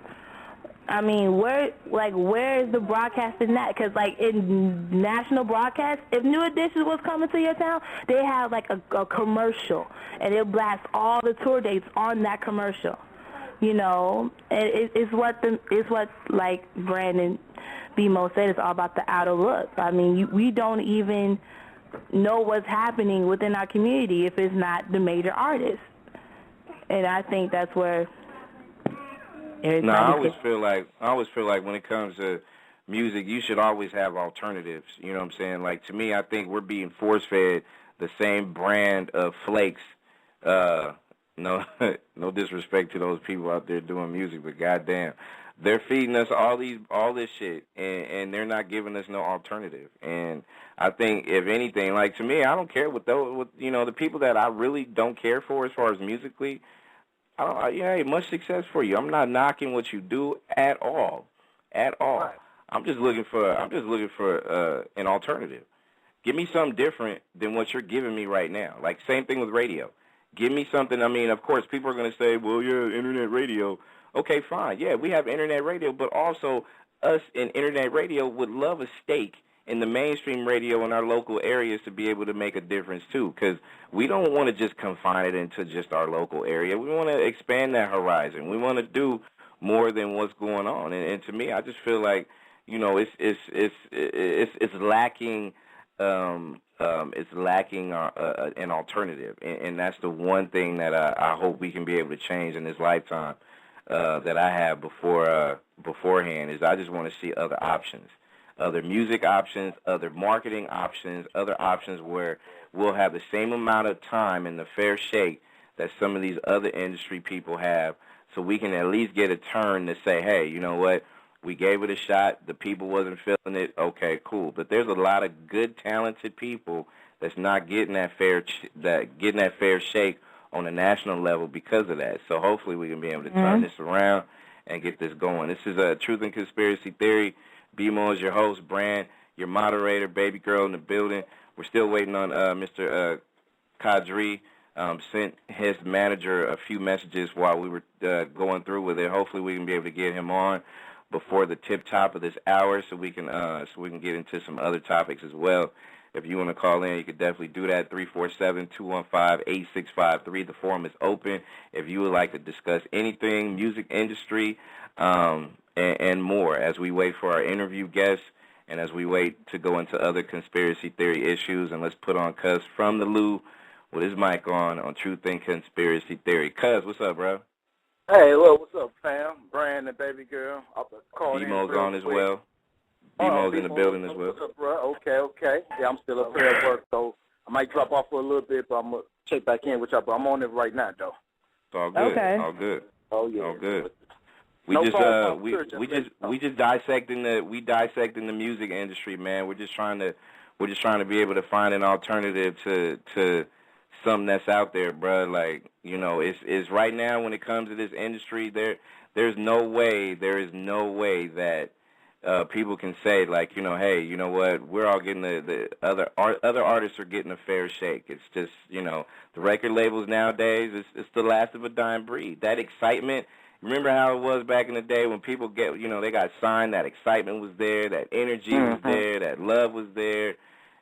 I mean, where's the broadcast in that? Because in national broadcast, if New Edition was coming to your town, they have a commercial, and they'll blast all the tour dates on that commercial. It's what Brandon B. Mo said. It's all about the outer look. I mean, we don't even know what's happening within our community if it's not the major artists. And I think that's where
I always feel like when it comes to music, you should always have alternatives. You know what I'm saying? To me, I think we're being force-fed the same brand of flakes. No disrespect to those people out there doing music, but goddamn. they're feeding us all this shit, and they're not giving us no alternative. And I think, if anything, like, to me, I don't care what the people that I really don't care for as far as musically. Hey, much success for you. I'm not knocking what you do at all, at all.
Right.
I'm just looking for an alternative. Give me something different than what you're giving me right now. Like, same thing with radio. Give me something. I mean, of course, people are going to say, well, yeah, internet radio. Okay, fine. Yeah, we have internet radio, but also us in internet radio would love a stake in the mainstream radio in our local areas to be able to make a difference, too, because we don't want to just confine it into just our local area. We want to expand that horizon. We want to do more than what's going on. And to me, I just feel like, it's lacking. It's lacking an alternative, and that's the one thing that I hope we can be able to change in this lifetime that I have beforehand. Is I just want to see other options, other music options, other marketing options, other options where we'll have the same amount of time and the fair shake that some of these other industry people have, so we can at least get a turn to say, hey, you know what? We gave it a shot. The people wasn't feeling it. Okay, cool. But there's a lot of good, talented people that's not getting that fair shake on a national level because of that. So hopefully we can be able to turn this around and get this going. This is Truth and Conspiracy Theory. BMO is your host. Brand, your moderator. Baby girl in the building. We're still waiting on Mr. Kadri. Sent his manager a few messages while we were going through with it. Hopefully we can be able to get him on before the tip top of this hour, so we can get into some other topics as well. If you want to call in, you can definitely do that. 347-215-8653. The forum is open. If you would like to discuss anything, music industry, and more, as we wait for our interview guests and as we wait to go into other conspiracy theory issues. And let's put on Cuz from the Lou with his mic on Truth and Conspiracy Theory. Cuz, what's up, bro?
Hey, well, what's up, fam? Brand and baby girl.
BMO's on as well. BMO's in the building as well.
What's up, bro? Okay. Yeah, I'm still up here at work, so I might drop off for a little bit, but I'm going to check back in with y'all. But I'm on it right now, though.
It's all good.
Okay.
All good.
Oh, yeah.
All good. We
No
just
problem,
dissecting the music industry, man. We're just trying to be able to find an alternative to something that's out there, bro. Like, it's right now when it comes to this industry, there is no way that people can say, like, hey, you know what, we're all getting the other artists are getting a fair shake. It's just, the record labels nowadays, it's the last of a dying breed. That excitement, remember how it was back in the day when people they got signed, that excitement was there, that energy was there, that love was there,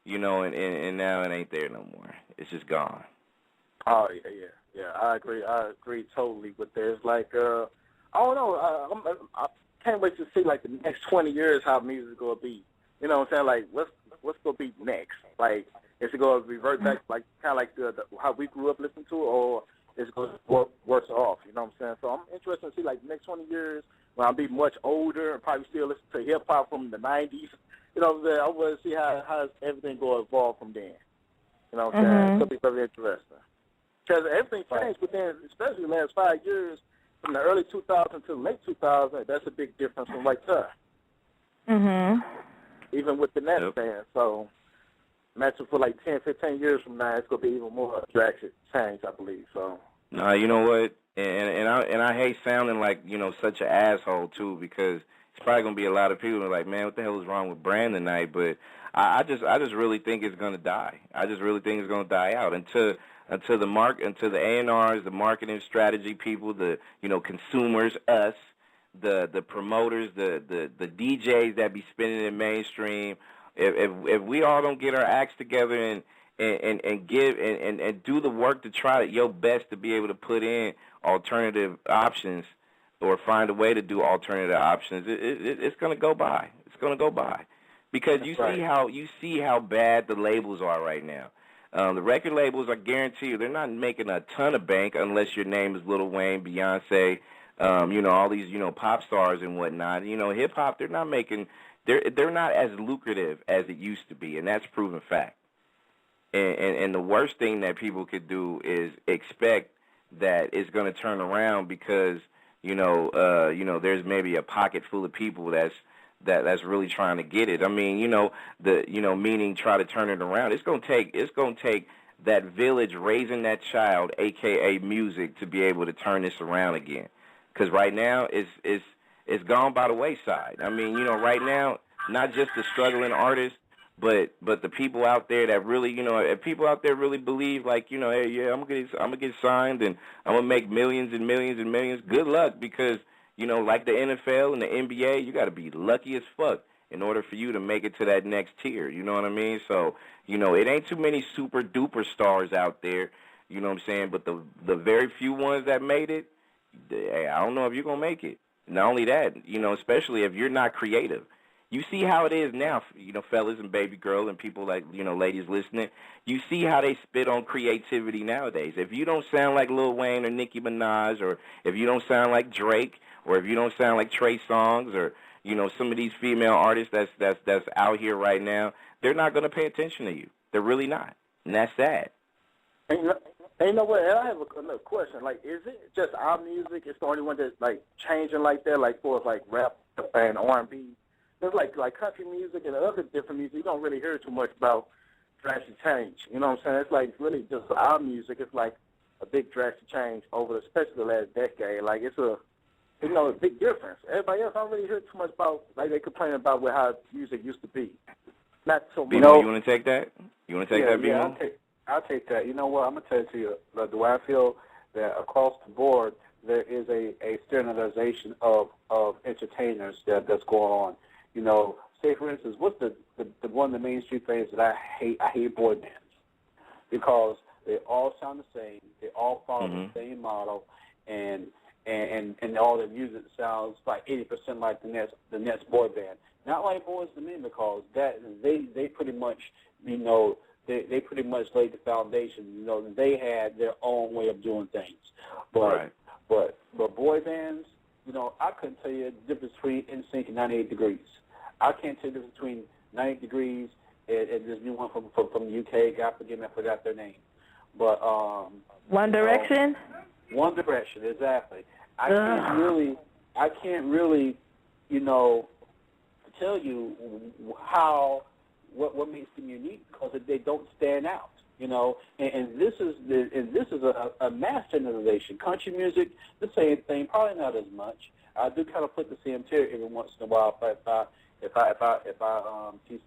and now it ain't there no more. It's just gone.
Oh, yeah. I agree totally with this. Like, I don't know. I can't wait to see, like, the next 20 years how music going to be. You know what I'm saying? Like, what's going to be next? Like, is it going to revert back, like, kind of like how we grew up listening to it, or is it going to work worse off? You know what I'm saying? So I'm interested to see, like, the next 20 years when I'll be much older and probably still listen to hip-hop from the 90s. You know what I'm saying? I want to see how everything going to evolve from then. You know what I'm saying? It's going to be very interesting. Because everything changed within, especially the last 5 years, from the early 2000s to the late 2000s. That's a big difference from right there. Even with the net band. So, imagine for like 10, 15 years from now, it's going to be even more drastic change, I believe. So.
No, you know what? And I hate sounding like, such an asshole, too, because it's probably going to be a lot of people who are like, man, what the hell is wrong with Brand tonight? But I just really think it's going to die. I just really think it's going to die out until the A&Rs, the marketing strategy people, the consumers, us, the promoters, the DJs that be spinning in mainstream. If we all don't get our acts together and give and do the work to try your best to be able to put in alternative options or find a way to do alternative options, it's going to go by. It's going to go by because you see how bad the labels are right now. The record labels, I guarantee you, they're not making a ton of bank unless your name is Lil Wayne, Beyonce, all these, pop stars and whatnot. Hip hop, they're not as lucrative as it used to be, and that's proven fact. And the worst thing that people could do is expect that it's going to turn around because there's maybe a pocket full of people that's really trying to get it. I mean, meaning try to turn it around. It's gonna take that village raising that child, aka music, to be able to turn this around again. Because right now it's gone by the wayside. I mean, right now, not just the struggling artists, but the people out there that really, if people out there really believe, like, hey, yeah, I'm gonna get signed and I'm gonna make millions and millions and millions. Good luck, because like the NFL and the NBA, you got to be lucky as fuck in order for you to make it to that next tier. You know what I mean? So, it ain't too many super duper stars out there. You know what I'm saying? But the very few ones that made it, I don't know if you're gonna make it. Not only that, especially if you're not creative. You see how it is now, fellas and baby girl and people like, ladies listening. You see how they spit on creativity nowadays. If you don't sound like Lil Wayne or Nicki Minaj, or if you don't sound like Drake, or if you don't sound like Trey Songz, or some of these female artists that's out here right now, they're not going to pay attention to you. They're really not, and that's sad.
And you know what? And I have another question. Like, is it just our music is the only one that's like changing like that? Like, for like rap and R&B. There's like country music and other different music. You don't really hear too much about drastic change. You know what I'm saying? It's like really just our music. It's like a big drastic change over, especially the last decade. Like, it's a big difference. Everybody else, I don't really hear too much about, like, they complain about how music used to be. Not so much.
You want to take that? You want to take that,
Yeah, I'll take that. You know what? I'm going to tell it to you. The way I feel that across the board, there is a standardization of entertainers that's going on. Say, for instance, what's the one of the mainstream things that I hate? I hate boy bands because they all sound the same. They all follow the same model, and all their music sounds like 80% like the next boy band. Not like Boys to Men, because that they pretty much they pretty much laid the foundation. They had their own way of doing things. But boy bands, I couldn't tell you the difference between NSYNC and 98 Degrees. I can't tell you the difference between 98 Degrees and this new one from the UK. God forgive me, I forgot their name. But
One Direction.
One Direction, exactly. I can't really, tell you what makes them unique, because they don't stand out. And this is a mass generalization. Country music, the same thing, probably not as much. I do kind of put the same tier every once in a while if I see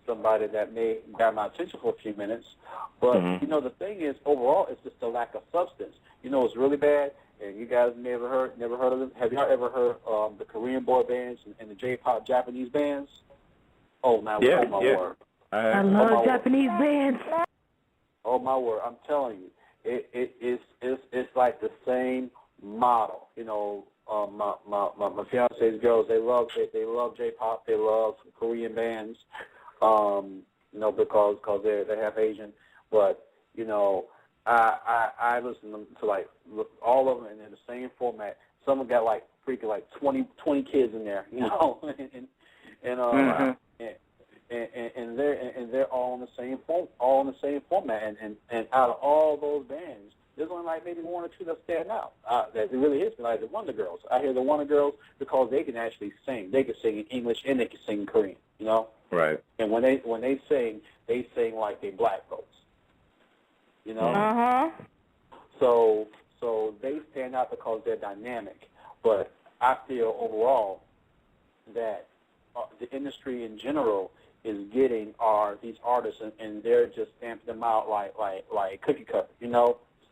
somebody that may grab my attention for a few minutes. But the thing is, overall, it's just a lack of substance. It's really bad, and you guys never heard of them. Have y'all ever heard the Korean boy bands and the J-pop Japanese bands? Oh my word!
I love Japanese bands.
Oh my word! I'm telling you, it's like the same model. My fiance's girls, they love J-pop, they love Korean bands, because they're half Asian. But I listen to like all of them in the same format. Some have got like freaking like 20 kids in there, and they're all in the same format. And out of all those bands, there's only like maybe one or two that stand out. That really hits me, like the Wonder Girls. I hear the Wonder Girls because they can actually sing. They can sing in English and they can sing in Korean. Right. And when they sing like they black folks. So they stand out because they're dynamic. But I feel overall that the industry in general is getting these artists, and they're just stamping them out like cookie cutter.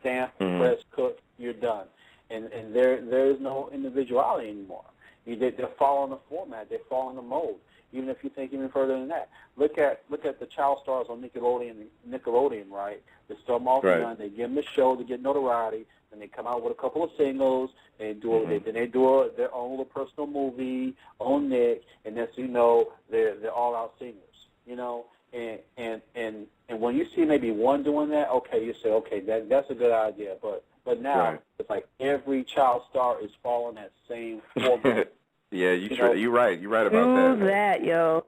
Stamp, press, cook, you're done. And there's no individuality anymore. They're following the format. They're following the mold. Even if you think even further than that, look at the child stars on Nickelodeon, right? They start them off young. They give them a show to get notoriety, and they come out with a couple of singles. They do their own little personal movie on Nick, and that's they're all out singers, And when you see maybe one doing that, okay, you say, okay, that's a good idea. But now it's like every child star is following that same format.
Yeah, you're right. You're right about that.
Who's that, yo?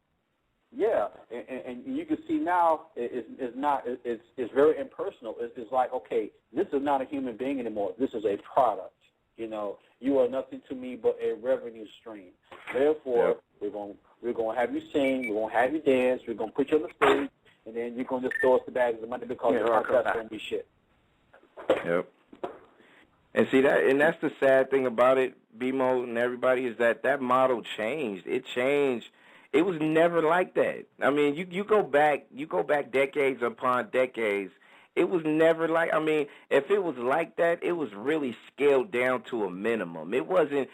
Yeah, and you can see now it's very impersonal. It's like, okay, this is not a human being anymore. This is a product. You know, you are nothing to me but a revenue stream. Therefore, we're gonna have you sing, we're gonna have you dance, we're gonna put you on the stage, and then you're gonna just throw us the bags of money because the contest gonna be shit.
Yep. And see that's the sad thing about it, BMO and everybody, is that model changed. It changed. It was never like that. I mean, you go back decades upon decades. It was never like, I mean, if it was like that, it was really scaled down to a minimum. It wasn't,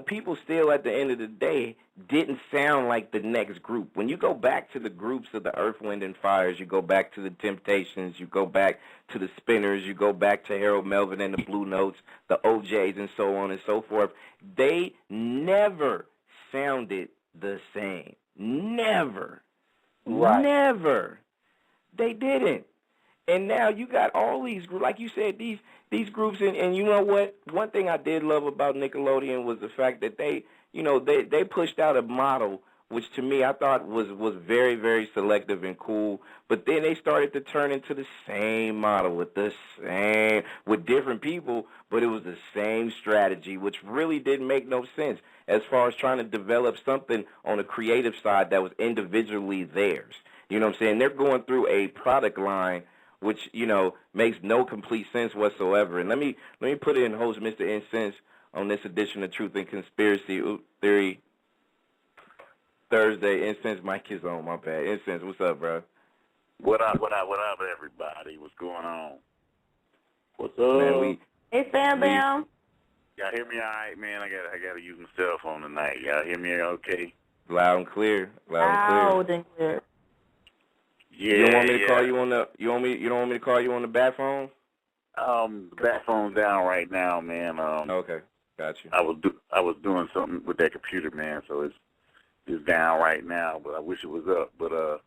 people still at the end of the day didn't sound like the next group. When you go back to the groups of the Earth, Wind, and Fires, you go back to the Temptations, you go back to the Spinners, you go back to Harold Melvin and the Blue Notes, the OJs, and so on and so forth, they never sounded the same. Never.
Right.
Never. They didn't. And now you got all these, like you said, these groups, and you know what? One thing I did love about Nickelodeon was the fact that they pushed out a model, which to me I thought was very, very selective and cool. But then they started to turn into the same model with different people, but it was the same strategy, which really didn't make no sense as far as trying to develop something on the creative side that was individually theirs. You know what I'm saying? They're going through a product line which, makes no complete sense whatsoever. And let me put in host Mr. Incense on this edition of Truth and Conspiracy Theory Thursday. Incense, mic is on, my bad. Incense, what's up, bro?
What up, everybody? What's going on?
What's up?
Man,
Hey, Sam Bam.
Y'all hear me all right, man? I gotta use my cell phone tonight. Y'all hear me okay?
Loud and clear.
Loud and clear.
Yeah.
You don't want me to call you on the? You don't want me to call you on the bat phone?
The bat phone's down right now, man.
Okay, got you.
I was doing something with that computer, man, so it's down right now. But I wish it was up. But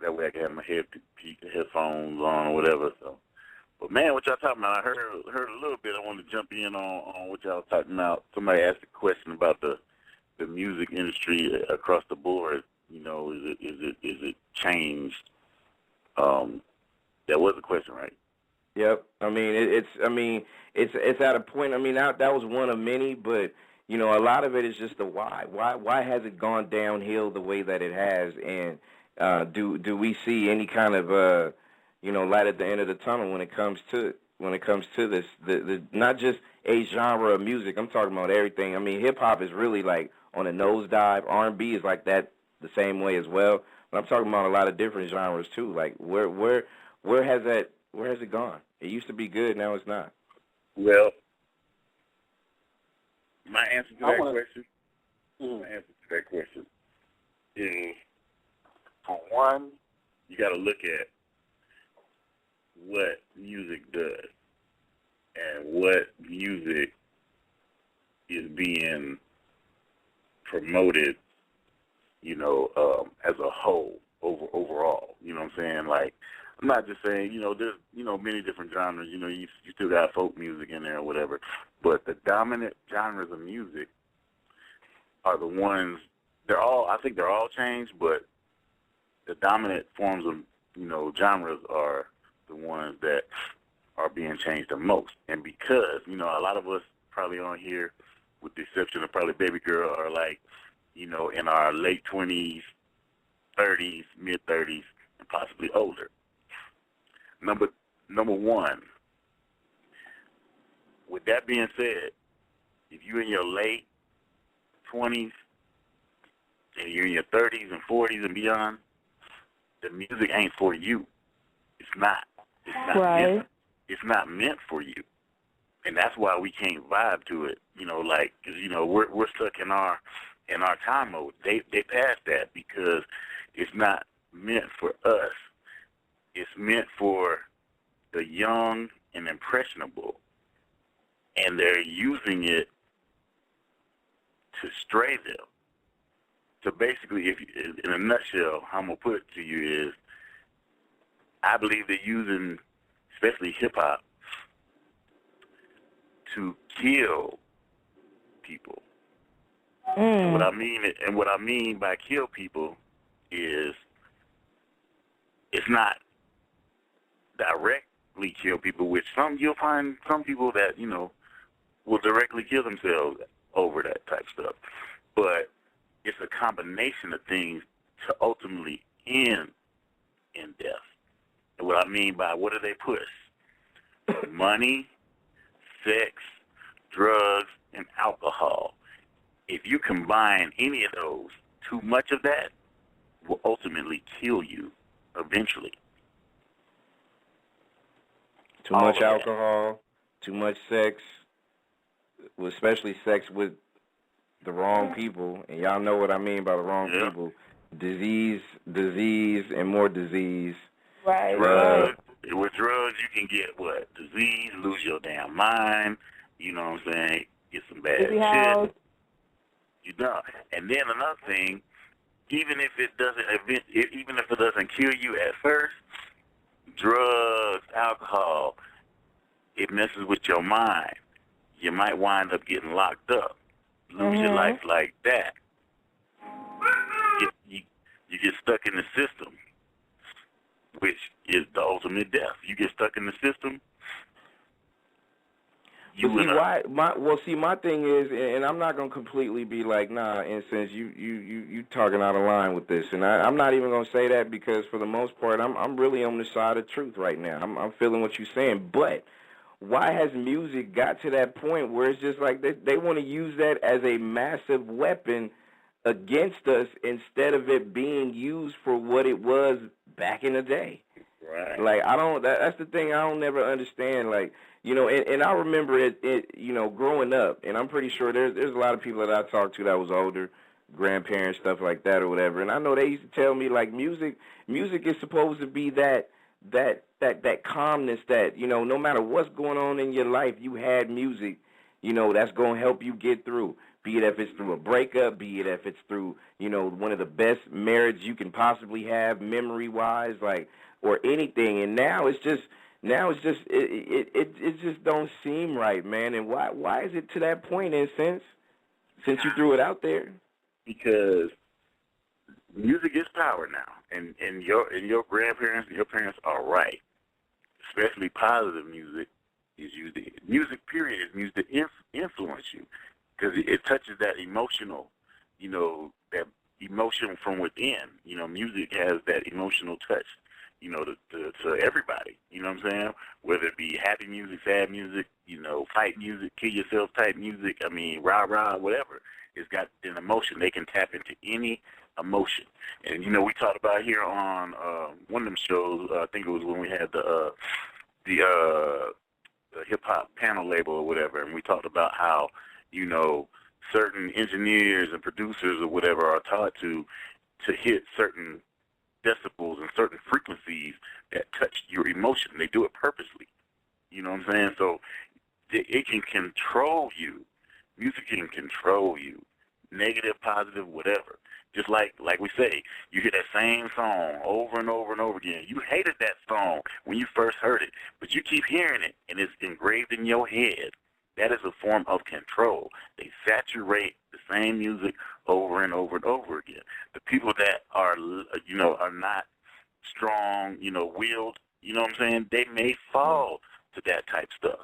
that way I can have my headphones on or whatever. So, but man, what y'all talking about? I heard a little bit. I wanted to jump in on what y'all talking about. Somebody asked a question about the music industry across the board. Is it changed? That was a question, right?
Yep. I mean, it's at a point. I mean, that was one of many, but a lot of it is just the why. Why has it gone downhill the way that it has? And do we see any kind of light at the end of the tunnel when it comes to this? The not just a genre of music. I'm talking about everything. I mean, hip hop is really like on a nosedive. R&B is like that the same way as well. But I'm talking about a lot of different genres too. Like where has it gone? It used to be good, now it's not.
Well, my answer to that question is, for one, you got to look at what music does and what music is being promoted, as a whole, overall. You know what I'm saying? Like, I'm not just saying, there's, many different genres. You still got folk music in there or whatever. But the dominant genres of music are the ones, I think they're all changed, but the dominant forms of, genres are the ones that are being changed the most. And because, a lot of us probably on here, with the exception of probably Baby Girl, are like, in our late 20s, 30s, mid-30s, and possibly older. Number one, with that being said, if you're in your late 20s and you're in your 30s and 40s and beyond, the music ain't for you. It's not.
Right.
It's not meant for you. And that's why we can't vibe to it, because, we're stuck in our time mode. They passed that because it's not meant for us. It's meant for the young and impressionable. And they're using it to stray them. So basically, in a nutshell, how I'm going to put it to you is, I believe they're using, especially hip-hop, to kill people. And what I mean by kill people is, it's not directly kill people, which you'll find some people that, will directly kill themselves over that type stuff. But it's a combination of things to ultimately end in death. And what I mean by what do they push? Money, sex, drugs, and alcohol. If you combine any of those, too much of that will ultimately kill you eventually.
Too much alcohol, too much sex, especially sex with the wrong people, and y'all know what I mean by the wrong people. Disease, and more disease.
Right.
Drugs. With drugs, you can get what? Disease, lose your damn mind. You know what I'm saying? Get some bad shit. You know. And then another thing, even if it doesn't kill you at first, drugs, alcohol, it messes with your mind. You might wind up getting locked up, lose your life like that. You get stuck in the system, which is the ultimate death. You get stuck in the system.
My thing is, and I'm not gonna completely be like, nah, in a sense, you talking out of line with this, and I'm not even gonna say that because for the most part, I'm really on the side of truth right now. I'm feeling what you're saying, but why has music got to that point where it's just like they want to use that as a massive weapon against us instead of it being used for what it was back in the day?
Right.
Like, that's the thing I don't never understand. Like, you know, and I remember it, you know, growing up, and I'm pretty sure there's a lot of people that I talked to that was older, grandparents, stuff like that or whatever, and I know they used to tell me, like, music is supposed to be that calmness that, you know, no matter what's going on in your life, you had music, you know, that's going to help you get through. Be it if it's through a breakup, be it if it's through, you know, one of the best marriages you can possibly have memory-wise, like, or anything. And now it just don't seem right, man. And why is it to that point, in a sense, since you threw it out there?
Because music is power now, and your grandparents and your parents are right. Especially positive music is used. Music, period, is used to influence you because it touches that emotional, you know, that emotion from within. You know, music has that emotional touch, you know, to everybody. You know what I'm saying? Whether it be happy music, sad music, you know, fight music, kill yourself type music. I mean, rah, whatever. It's got an emotion. They can tap into any emotion. And, you know, we talked about here on one of them shows, I think it was when we had the hip-hop panel label or whatever, and we talked about how, you know, certain engineers and producers or whatever are taught to hit certain decibels and certain frequencies that touch your emotion. They do it purposely. You know what I'm saying? So it can control you. Music can control you, negative, positive, whatever. Just like we say, you hear that same song over and over and over again. You hated that song when you first heard it, but you keep hearing it, and it's engraved in your head. That is a form of control. They saturate the same music over and over and over again. The people that are, you know, are not strong, you know, willed, you know what I'm saying, they may fall to that type stuff.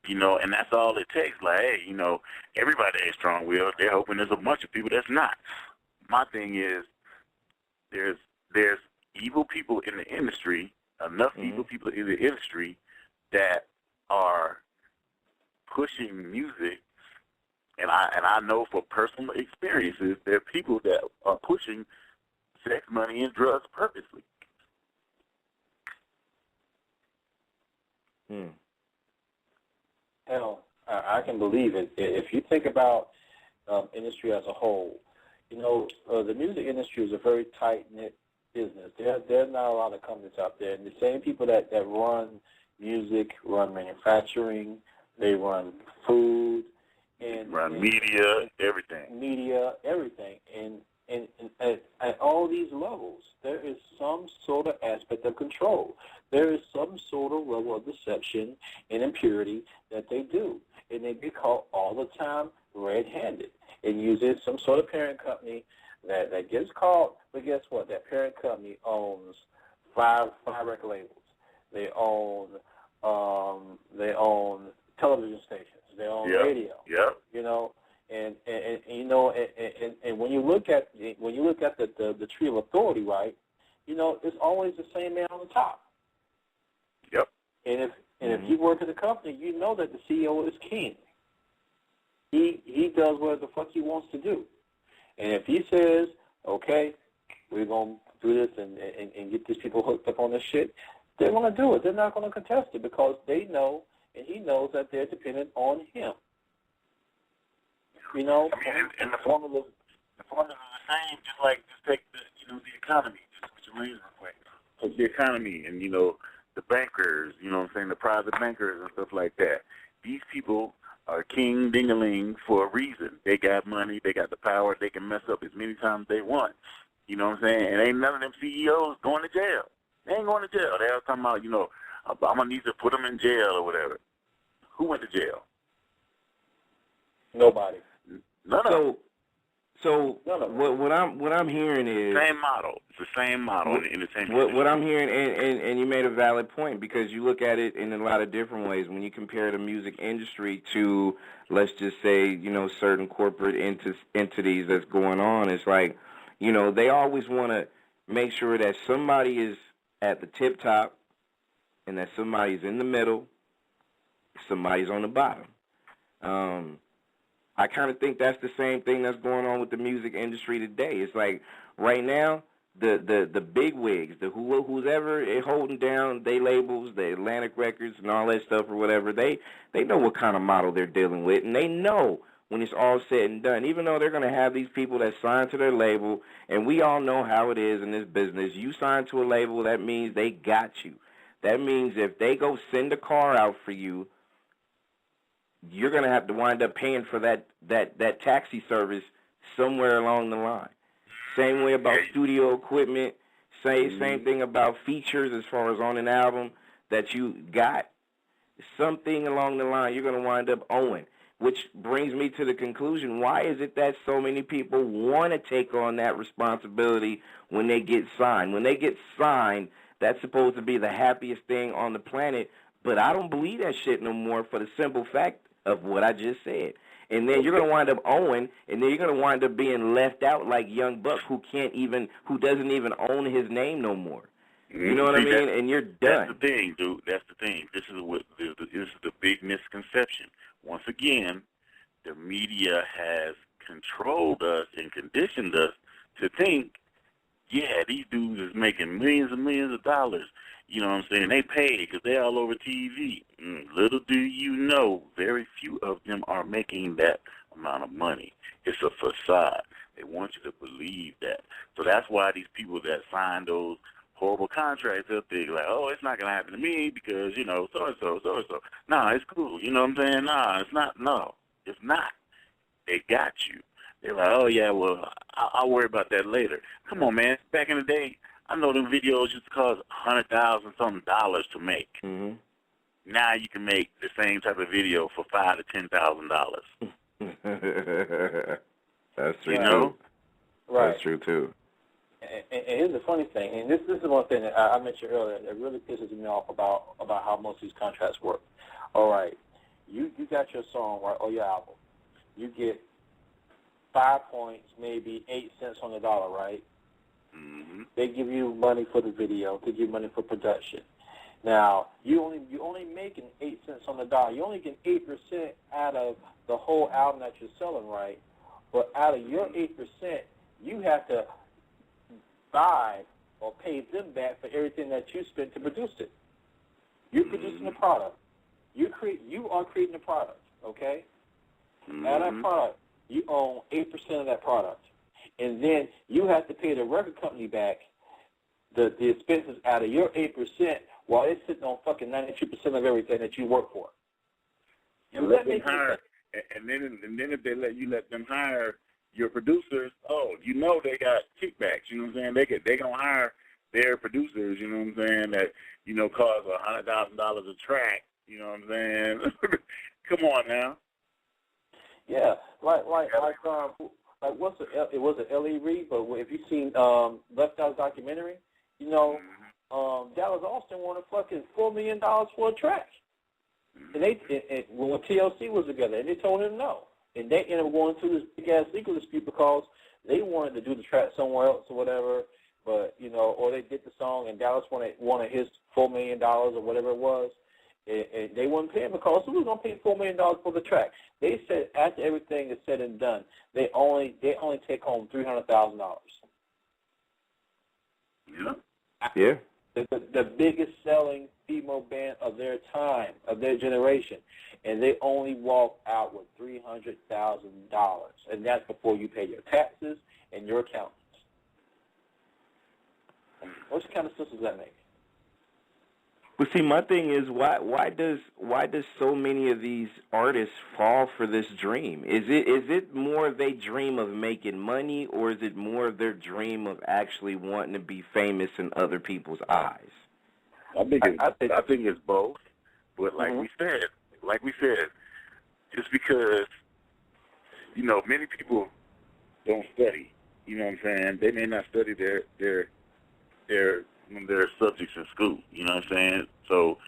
You know, and that's all it takes. Like, hey, you know, everybody ain't strong-willed. They're hoping there's a bunch of people that's not. My thing is, there's evil people in the industry, enough evil people in the industry that are pushing music, and I know for personal experiences, there are people that are pushing sex, money, and drugs purposely.
Hell, I can believe it. If you think about industry as a whole, you know, the music industry is a very tight-knit business. There's not a lot of companies out there. And the same people that run music, run manufacturing, they run food, and
run media, everything.
Media, everything. And at all these levels, there is some sort of aspect of control. There is some sort of level of deception and impurity that they do. And they get caught all the time red-handed. It uses some sort of parent company that gets caught, but guess what? That parent company owns five record labels. They own television stations. They own radio tree of authority, right? You know, it's always the same man on the top.
Yep.
And if you work at a company, you know that the CEO is king. He does whatever the fuck he wants to do. And if he says, okay, we're going to do this and get these people hooked up on this shit, they're going to do it. They're not going to contest it because they know and he knows that they're dependent on him. You know?
I mean, and the formulas are the same, just take the economy, just put your real quick. Take the economy and, the bankers, what I'm saying, the private bankers and stuff like that. These people are king ding-a-ling for a reason. They got money, they got the power, they can mess up as many times as they want. You know what I'm saying? And ain't none of them CEOs going to jail. They ain't going to jail. They are talking about, I'm going to need to put them in jail or whatever. Who went to jail?
Nobody.
None of them.
So what I'm hearing is
same model. It's the same model in the entertainment.
What I'm hearing, and you made a valid point because you look at it in a lot of different ways. When you compare the music industry to, let's just say, certain corporate entities that's going on, it's like, they always want to make sure that somebody is at the tip top and that somebody's in the middle, somebody's on the bottom. I kind of think that's the same thing that's going on with the music industry today. It's like right now, the big wigs, who's ever holding down they labels, the Atlantic Records and all that stuff or whatever, they know what kind of model they're dealing with, and they know when it's all said and done, even though they're going to have these people that sign to their label, and we all know how it is in this business. You sign to a label, that means they got you. That means if they go send a car out for you, you're going to have to wind up paying for that taxi service somewhere along the line. Same way about studio equipment. Same thing about features as far as on an album that you got. Something along the line you're going to wind up owing, which brings me to the conclusion, why is it that so many people want to take on that responsibility when they get signed? When they get signed, that's supposed to be the happiest thing on the planet, but I don't believe that shit no more for the simple fact of what I just said. And then you're going to wind up owing, and then you're going to wind up being left out like Young Buck, who doesn't even own his name no more. You know what I mean? And you're done.
That's the thing, dude. That's the thing. This is the big misconception. Once again, the media has controlled us and conditioned us to think, yeah, these dudes is making millions and millions of dollars. You know what I'm saying? They pay because they're all over TV. Little do you know, very few of them are making that amount of money. It's a facade. They want you to believe that. So that's why these people that sign those horrible contracts up there, like, oh, it's not going to happen to me because, so-and-so. Nah, it's cool. You know what I'm saying? Nah, it's not. No, it's not. They got you. They're like, oh, yeah, well, I'll worry about that later. Come on, man. Back in the day, I know them videos used to cost $100,000-something to make. Mm-hmm. Now you can make the same type of video for $5,000 to $10,000.
That's true.
You know?
Right.
That's true, too.
And here's the funny thing, and this is one thing that I mentioned earlier that really pisses me off about how most of these contracts work. All right, you got your song, right, or your album. You get 5 points, maybe 8 cents on the dollar, right?
Mm-hmm.
They give you money for the video. They give you money for production. Now, you only making 8 cents on the dollar. You only get 8% out of the whole album that you're selling, right? But out of your 8%, you have to buy or pay them back for everything that you spent to produce it. You're producing a product. You are creating a product, okay? Out of that product, you own 8% of that product. And then you have to pay the record company back the expenses out of your 8% while it's sitting on fucking 92% of everything that you work for.
And let them hire, and then if they let them hire your producers, they got kickbacks, you know what I'm saying? They gonna hire their producers, you know what I'm saying, that, cost $100,000 a track, you know what I'm saying? Come on now.
Yeah, like what's it was an L.A. Reid, but if you've seen Left Out's documentary, Dallas Austin wanted fucking $4 million for a track. And when TLC was together, and they told him no. And they ended up going through this big-ass legal dispute because they wanted to do the track somewhere else or whatever, but, you know, or they did the song and Dallas wanted his $4 million or whatever it was, and they wouldn't pay him because who was going to pay $4 million for the track? They said after everything is said and done, they only take home $300,000.
Yeah.
Yeah.
The biggest selling female band of their time, of their generation, and they only walk out with $300,000, and that's before you pay your taxes and your accountants. What kind of sense does that make?
But see, my thing is, why does so many of these artists fall for this dream? Is it more they dream of making money, or is it more their dream of actually wanting to be famous in other people's eyes?
I think it's both. But like we said, just because, you know, many people don't study. You know what I'm saying? They may not study their subjects in school, you know what I'm saying? So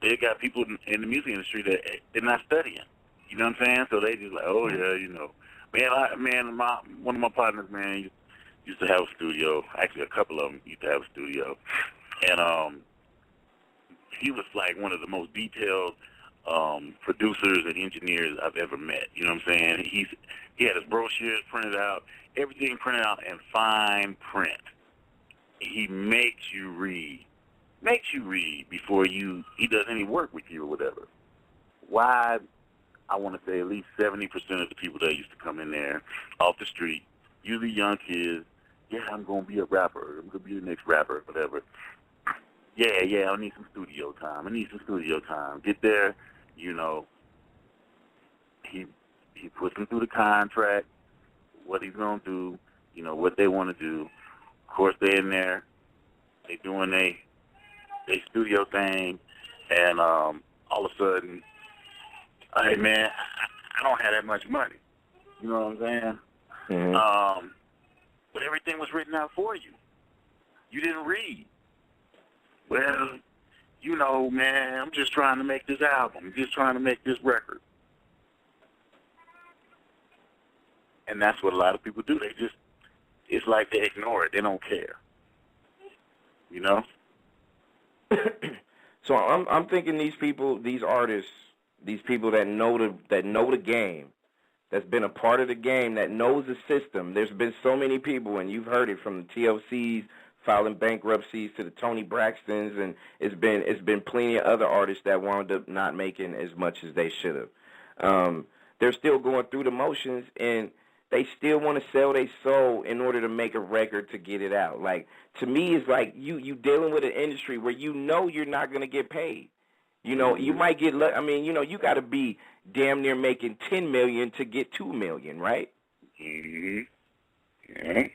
they got people in the music industry that they're not studying, you know what I'm saying? So they just like, oh yeah, you know, one of my partners, man, used to have a studio. Actually, a couple of them used to have a studio, and he was like one of the most detailed producers and engineers I've ever met. You know what I'm saying? He had his brochures printed out, everything printed out in fine print. He makes you read before he does any work with you or whatever. Why? I want to say at least 70% of the people that used to come in there off the street, usually young kids, yeah, I'm going to be a rapper. I'm going to be the next rapper, whatever. Yeah, I need some studio time. Get there, you know. He puts them through the contract, what he's going to do, you know, what they want to do. Of course, they're in there, they doing they studio thing, and all of a sudden, hey man, I don't have that much money. You know what I'm saying?
Mm-hmm.
But everything was written out for you. You didn't read. Well, you know, man, I'm just trying to make this album. I'm just trying to make this record. And that's what a lot of people do. It's like they ignore it. They don't care. You know?
So I'm thinking these people, these artists, these people that know the game, that's been a part of the game, that knows the system. There's been so many people, and you've heard it, from the TLCs filing bankruptcies to the Tony Braxtons, and it's been plenty of other artists that wound up not making as much as they should have. They're still going through the motions, and they still want to sell their soul in order to make a record to get it out. Like, to me, it's like you dealing with an industry where you know you're not going to get paid. You know, you might get, I mean, you know, you got to be damn near making $10 million to get $2 million, right?
Mm-hmm. Yeah.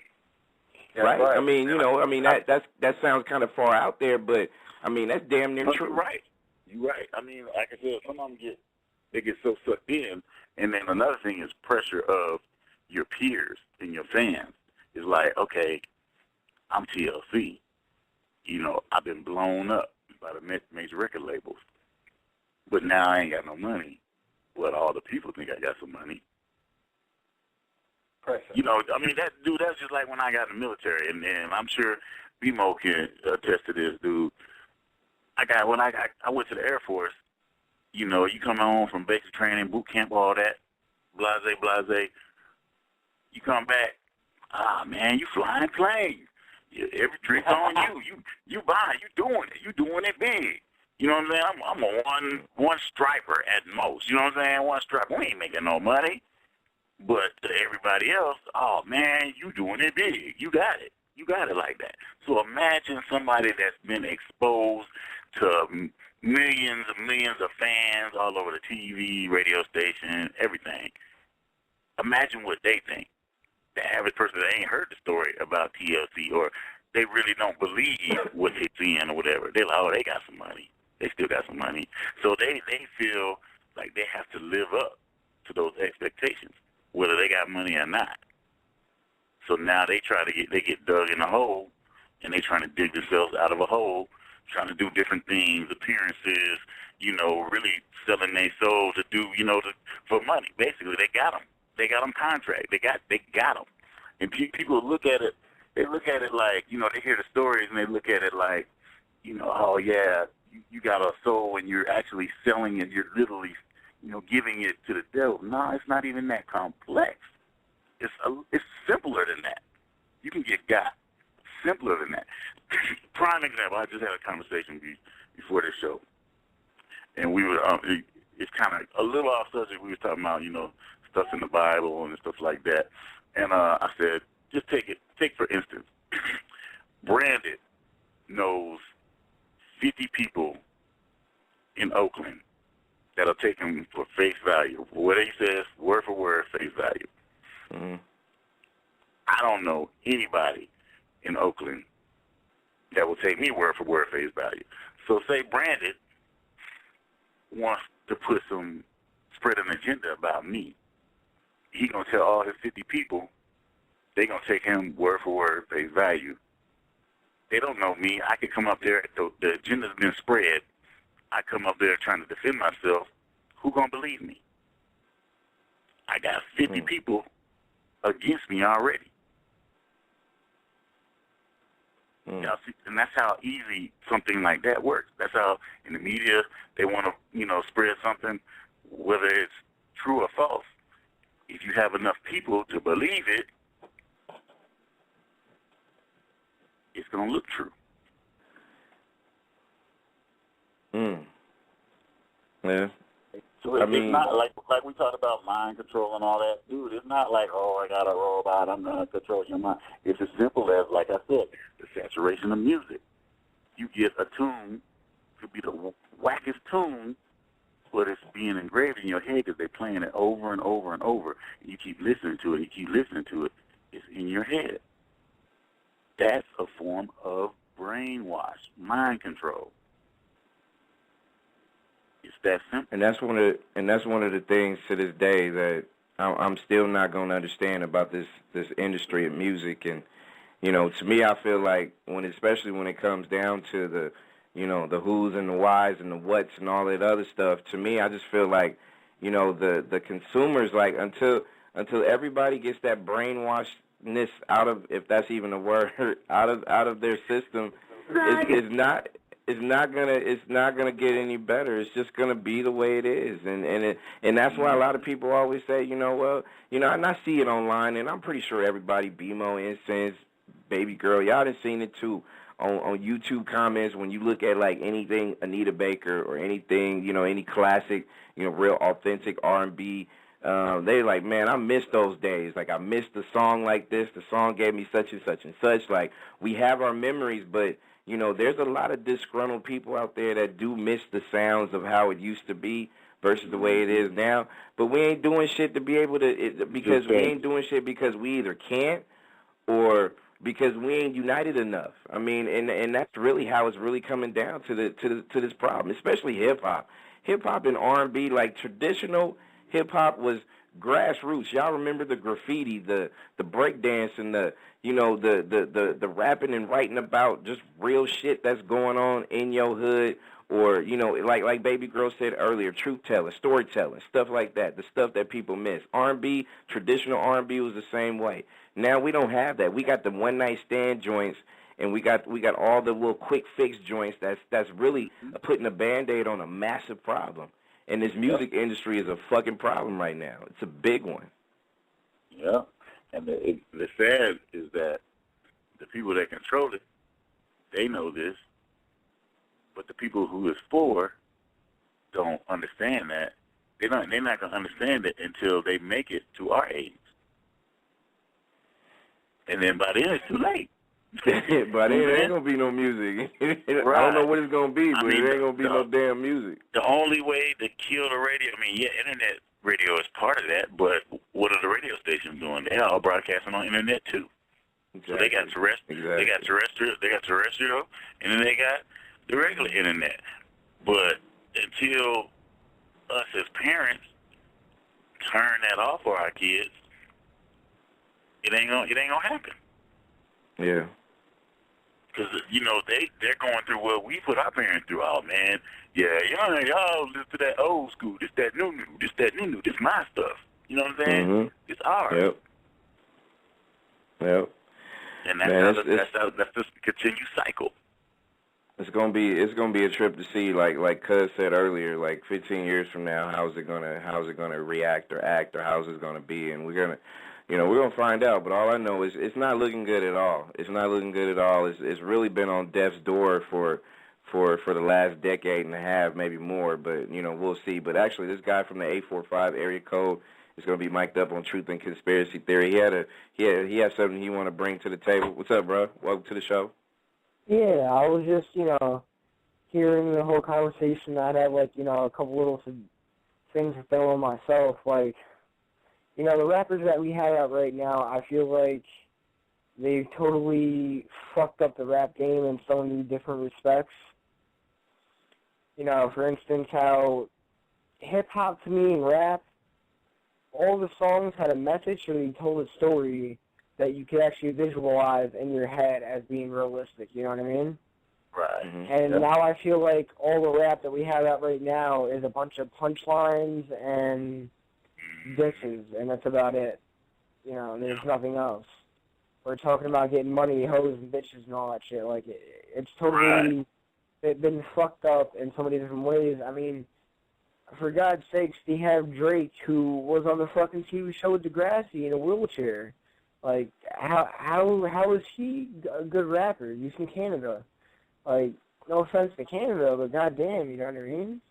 Right? I mean, you know, I mean, that sounds kind of far out there, but, I mean, that's damn near true.
You're right. I mean, like I said, some of them get so sucked in, and then another thing is pressure of your peers and your fans. Is like, okay, I'm TLC. You know, I've been blown up by the major record labels, but now I ain't got no money. But all the people think I got some money.
Pressure.
You know, I mean, that's just like when I got in the military, and I'm sure BMO can attest to this, dude. I went to the Air Force. You know, you come home from basic training, boot camp, all that, blase. You come back, man, you flying planes. Every trick's on you. You buy, you doing it big. You know what I'm saying? I'm a one striper at most. You know what I'm saying? One striper. We ain't making no money. But to everybody else, oh man, you doing it big. You got it. You got it like that. So imagine somebody that's been exposed to millions of fans all over the TV, radio station, everything. Imagine what they think. The average person that ain't heard the story about TLC, or they really don't believe what they're seeing or whatever. They're like, oh, they got some money. They still got some money. So they feel like they have to live up to those expectations, whether they got money or not. So now they get dug in a hole, and they trying to dig themselves out of a hole, trying to do different things, appearances, you know, really selling their soul to do, you know, for money. Basically, they got them. They got them contract. They got them. And people look at it, they look at it like, you know, they hear the stories and they look at it like, you know, oh yeah, you got a soul and you're actually selling it. You're literally, you know, giving it to the devil. No, it's not even that complex. It's simpler than that. You can get got simpler than that. Prime example, I just had a conversation before this show, and we were, it's kind of a little off subject. We were talking about, you know, stuff in the Bible and stuff like that. And I said, just take for instance, Brandon knows 50 people in Oakland that'll take him for face value. What he says, word for word, face value.
Mm-hmm.
I don't know anybody in Oakland that will take me word for word, face value. So say Brandon wants to spread an agenda about me. He gonna tell all his 50 people, they gonna take him word for word, face value. They don't know me. I could come up there, the agenda's been spread. I come up there trying to defend myself. Who gonna believe me? I got 50 people against me already. Now, see, and that's how easy something like that works. That's how in the media they want to, you know, spread something, whether it's true or false. If you have enough people to believe it, it's going to look true.
Yeah.
So it's not like we talked about mind control and all that. Dude, it's not like, oh, I got a robot, I'm going to control your mind. It's as simple as, like I said, the saturation of music. You get a tune, could be the wackest tune, but it's being engraved in your head because they're playing it over and over and over. And you keep listening to it, it's in your head. That's a form of brainwash, mind control. It's that simple.
And that's one of the things to this day that I'm still not going to understand about this industry of music. And you know, to me, I feel like especially when it comes down to the, you know, the who's and the whys and the whats and all that other stuff. To me, I just feel like, you know, the consumers, like until everybody gets that brainwashedness out of, if that's even a word, out of their system, it's not gonna get any better. It's just gonna be the way it is, and that's why a lot of people always say, you know, well, you know, and I see it online, and I'm pretty sure everybody, BMO, Incense, Baby Girl, y'all done seen it too on YouTube comments when you look at like anything Anita Baker or anything, you know, any classic, you know, real authentic R&B. They're like, man, I miss those days. Like, I miss the song like this. The song gave me such and such and such. Like, we have our memories, but you know, there's a lot of disgruntled people out there that do miss the sounds of how it used to be versus the way it is now. But we ain't doing shit to be able to, because we ain't doing shit because we either can't or because we ain't united enough. I mean, and that's really how it's really coming down to this problem, especially hip hop. Hip hop and R&B, like traditional hip hop was grassroots. Y'all remember the graffiti, the breakdance, and the rapping and writing about just real shit that's going on in your hood, or you know, like Baby Girl said earlier, truth telling, storytelling, stuff like that. The stuff that people miss. R&B, traditional R&B was the same way. Now we don't have that. We got the one night stand joints, and we got all the little quick fix joints. That's really putting a Band-Aid on a massive problem. And this music industry is a fucking problem right now. It's a big one.
Yeah. And the sad is that the people that control it, they know this, but the people who it's for don't understand that. They're not going to understand it until they make it to our age. And then by then it's too late.
But there ain't going to be no music. Right. I don't know what it's going to be, but there ain't going to be no damn music.
The only way to kill the radio, I mean, yeah, internet radio is part of that, but what are the radio stations doing? They're all broadcasting on internet too. Exactly. So they got terrestrial, they got terrestrial, and then they got the regular internet. But until us as parents turn that off for our kids, it ain't gonna happen.
Yeah.
Because, you know, they're going through what we put our parents through. Oh, man, yeah, y'all listen to that old school. This that new. This my stuff. You know what I'm saying?
Mm-hmm.
It's ours.
Yep. Yep.
And
Man,
that's just a continued cycle.
It's gonna be a trip to see, like Cuz said earlier, like 15 years from now, how's it gonna react or act, or how's it gonna be, and we're gonna find out. But all I know is it's not looking good at all. It's not looking good at all. It's really been on death's door for the last decade and a half, maybe more. But we'll see. But actually, this guy from the 845 area code is gonna be mic'd up on Truth and Conspiracy Theory. He has something he want to bring to the table. What's up, bro? Welcome to the show.
Yeah, I was just, hearing the whole conversation. I'd have, a couple little things to throw on myself. Like, the rappers that we have out right now, I feel like they've totally fucked up the rap game in so many different respects. For instance, how hip-hop to me and rap, all the songs had a message or they told a story that you could actually visualize in your head as being realistic, you know what I mean?
Right.
Mm-hmm.
And now I feel like all the rap that we have out right now is a bunch of punchlines and dishes, and that's about it. There's nothing else. We're talking about getting money, hoes, and bitches and all that shit. Like, it's totally been fucked up in so many different ways. I mean, for God's sakes, they have Drake, who was on the fucking TV show with Degrassi in a wheelchair. Like, how is he a good rapper? He's from Canada. Like, no offense to Canada, but goddamn, you know what I mean?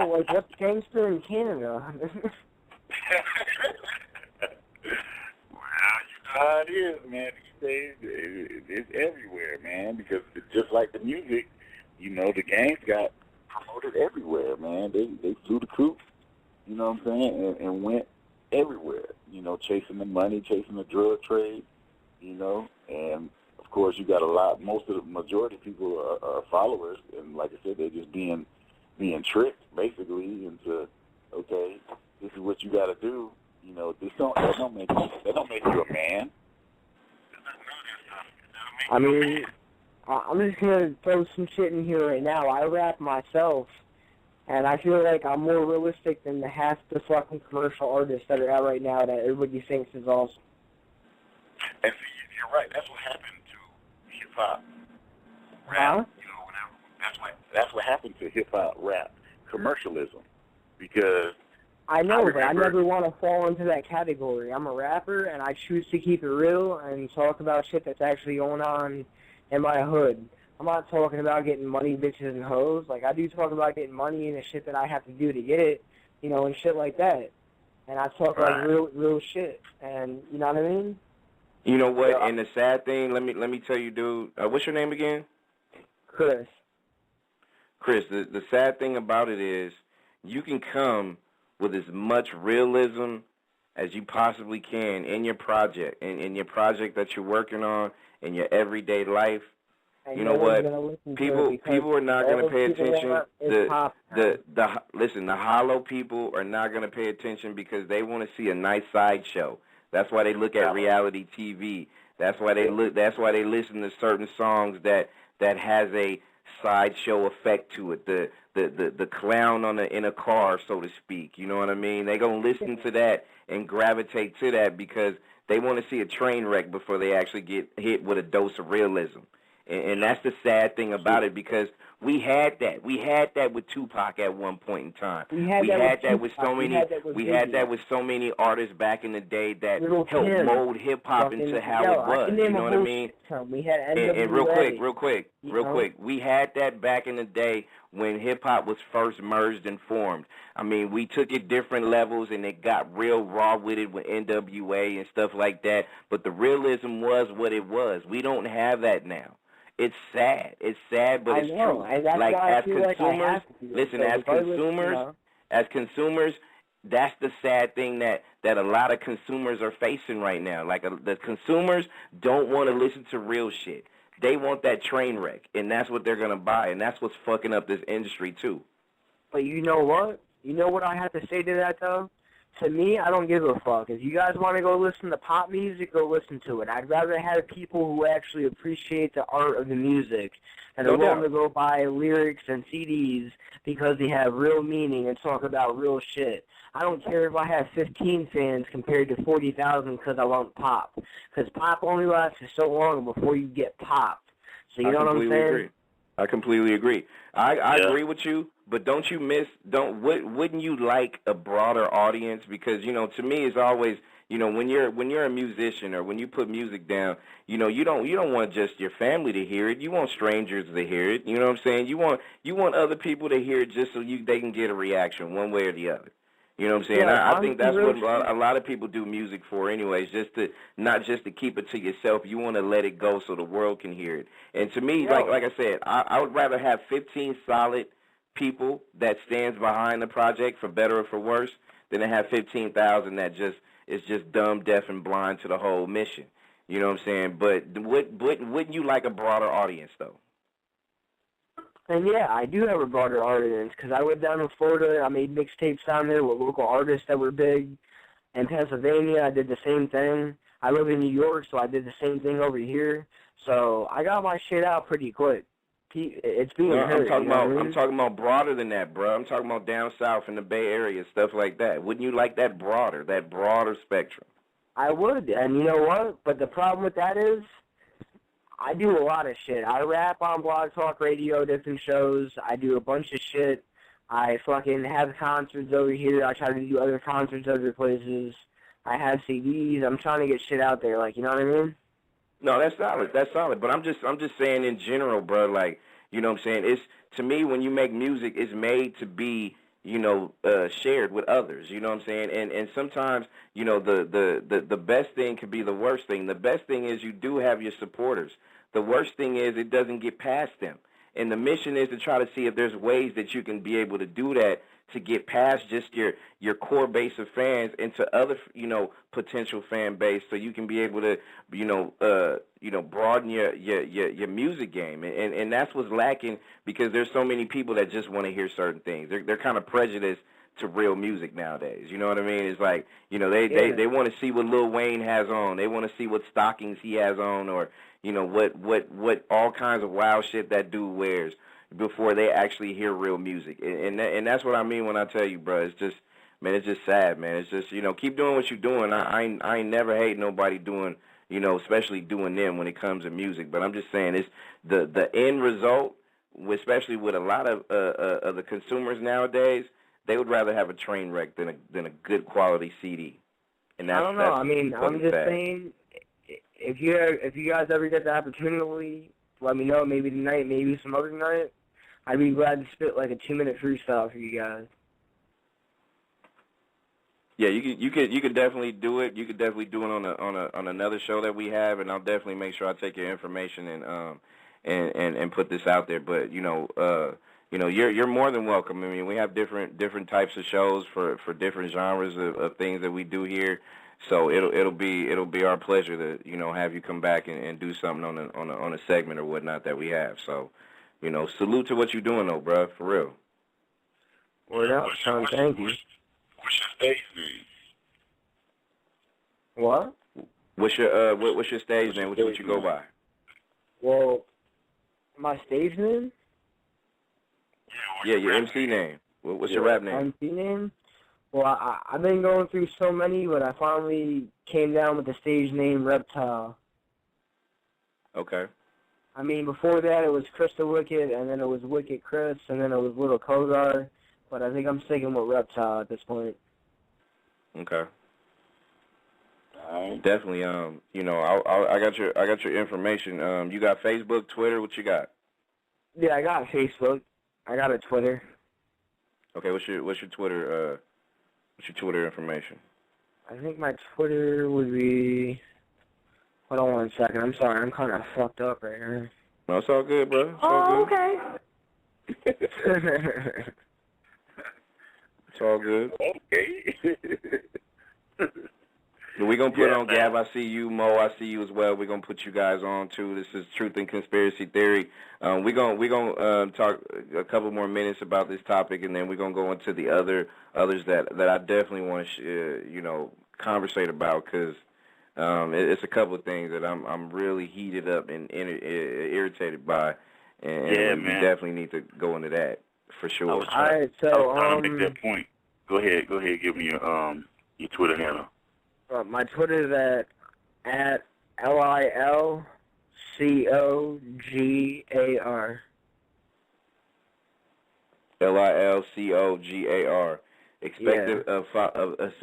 What's gangster in Canada?
Well, how it is, man. These days, it's everywhere, man, because it's just like the music, the games got promoted everywhere, man. They flew the coop. You know what I'm saying? And went everywhere, chasing the money, chasing the drug trade, and of course you got most of the majority of people are followers, and like I said, they're just being tricked basically into, okay, this is what you got to do, that don't make you a man.
I mean, I'm just gonna throw some shit in here right now. I rap myself. And I feel like I'm more realistic than half the fucking commercial artists that are out right now that everybody thinks is awesome.
And see, you're right. That's what happened to hip-hop rap. That's what happened to hip-hop rap commercialism. Because
I know, but I never want to fall into that category. I'm a rapper, and I choose to keep it real and talk about shit that's actually going on in my hood. I'm not talking about getting money, bitches, and hoes. Like, I do talk about getting money and the shit that I have to do to get it, and shit like that. And I talk like real shit. And, you know what I mean?
You know what? And the sad thing, let me tell you, dude. What's your name again?
Chris.
Chris, the sad thing about it is you can come with as much realism as you possibly can in your project, in your project that you're working on, in your everyday life. You know what? People are not going to pay attention. The hollow people are not going to pay attention because they want to see a nice sideshow. That's why they look at reality TV. That's why they listen to certain songs that has a sideshow effect to it. The clown in a car, so to speak. You know what I mean? They're going to listen to that and gravitate to that because they want to see a train wreck before they actually get hit with a dose of realism. And that's the sad thing about it because we had that. We had that with Tupac at one point in time. We had that with so many artists back in the day that helped mold hip hop into how it was. You know what I mean?
We had
and real quick. We had that back in the day when hip hop was first merged and formed. I mean, we took it different levels and it got real raw with it with NWA and stuff like that. But the realism was what it was. We don't have that now. It's sad. It's sad, but it's true. Like as consumers, as consumers, that's the sad thing that a lot of consumers are facing right now. Like the consumers don't want to listen to real shit. They want that train wreck, and that's what they're gonna buy, and that's what's fucking up this industry too.
But you know what? You know what I have to say to that though? To me, I don't give a fuck. If you guys want to go listen to pop music, go listen to it. I'd rather have people who actually appreciate the art of the music and are willing to go buy lyrics and CDs because they have real meaning and talk about real shit. I don't care if I have 15 fans compared to 40,000 because I want pop. Because pop only lasts for so long before you get popped. So you know what I'm saying?
I completely agree. I agree with you, but wouldn't you like a broader audience? Because, you know, to me it's always, you know, when you're a musician or when you put music down, you know, you don't want just your family to hear it. You want strangers to hear it. You know what I'm saying? You want other people to hear it just so they can get a reaction one way or the other. You know what I'm saying?
Yeah,
I think that's what a lot of people do music for anyways, not just to keep it to yourself. You want to let it go so the world can hear it. And to me, like I said, I would rather have 15 solid people that stands behind the project for better or for worse than to have 15,000 that is just dumb, deaf, and blind to the whole mission. You know what I'm saying? But wouldn't you like a broader audience, though?
And yeah, I do have a broader audience because I went down in Florida. I made mixtapes down there with local artists that were big. In Pennsylvania, I did the same thing. I live in New York, so I did the same thing over here. So I got my shit out pretty quick. It's being heard.
I'm talking about broader than that, bro. I'm talking about down south in the Bay Area, stuff like that. Wouldn't you like that broader spectrum?
I would, and you know what? But the problem with that is, I do a lot of shit. I rap on Blog Talk Radio, different shows. I do a bunch of shit. I fucking have concerts over here. I try to do other concerts other places. I have CDs. I'm trying to get shit out there, like, you know what I mean?
No, that's solid. But I'm just saying in general, bro, like, you know what I'm saying? It's, to me, when you make music, it's made to be, you know, shared with others, you know what I'm saying? And sometimes, you know, the best thing could be the worst thing. The best thing is you do have your supporters. The worst thing is it doesn't get past them. And the mission is to try to see if there's ways that you can be able to do that to get past just your core base of fans into other, you know, potential fan base, so you can be able to, you know, broaden your music game. And that's what's lacking, because there's so many people that just want to hear certain things. They're kind of prejudiced to real music nowadays. You know what I mean? It's like, you know, they want to see what Lil Wayne has on. They want to see what stockings he has on, or, you know, what all kinds of wild shit that dude wears before they actually hear real music. And that's what I mean when I tell you, bro. It's just, man, it's just sad, man. It's just, you know, keep doing what you're doing. I ain't never hate nobody doing, you know, especially doing them when it comes to music. But I'm just saying, it's the end result, especially with a lot of the consumers nowadays, they would rather have a train wreck than a good quality CD. And that's,
I don't know. I mean, I'm just saying, if you guys ever get the opportunity, let me know. Maybe tonight, maybe some other night. I'd be glad to spit like a 2-minute freestyle for you guys.
Yeah, you could definitely do it. You could definitely do it on another show that we have, and I'll definitely make sure I take your information and put this out there. But you know, you're more than welcome. I mean, we have different types of shows for different genres of things that we do here. So it'll be our pleasure to, you know, have you come back and do something on a segment or whatnot that we have. So, you know, salute to what you're doing though, bro, for real.
Word up, Sean. Thank you.
What's your stage name?
What?
What's your stage name? What you go by?
Well, my stage name?
Yeah, your MC name. What's your rap name?
MC name? Well, I've been going through so many, but I finally came down with the stage name Reptile.
Okay.
I mean, before that, it was Crystal Wicked, and then it was Wicked Chris, and then it was Little Kogar. But I think I'm sticking with Reptile at this point.
Okay. Definitely. You know, I got your information. You got Facebook, Twitter. What you got?
Yeah, I got Facebook. I got a Twitter.
Okay. What's your Twitter? What's your Twitter information?
I think my Twitter would be. Hold on 1 second. I'm sorry. I'm kind of fucked up right here.
No, it's all good, bro. It's all good.
Okay.
It's all good.
Okay.
We're going to put on Gab. I see you. Mo, I see you as well. We're going to put you guys on, too. This is Truth and Conspiracy Theory. We're gonna talk a couple more minutes about this topic, and then we're going to go into the others that I definitely want to, conversate about, because it's a couple of things that I'm really heated up and irritated by, and we definitely need to go into that for sure.
I was trying to make that point. Go ahead. Give me your Twitter handle.
My Twitter is at LILCOGAR.
LILCOGAR.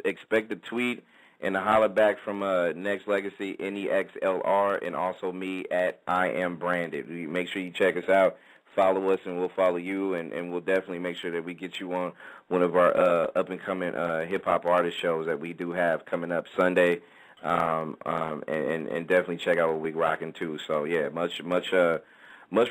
Expect a tweet and a holler back from Nexxlegacy, NEXLR, and also me at I Am Branded. Make sure you check us out. Follow us, and we'll follow you, and we'll definitely make sure that we get you on one of our up-and-coming hip-hop artist shows that we do have coming up Sunday, and definitely check out what we rocking too. So yeah, much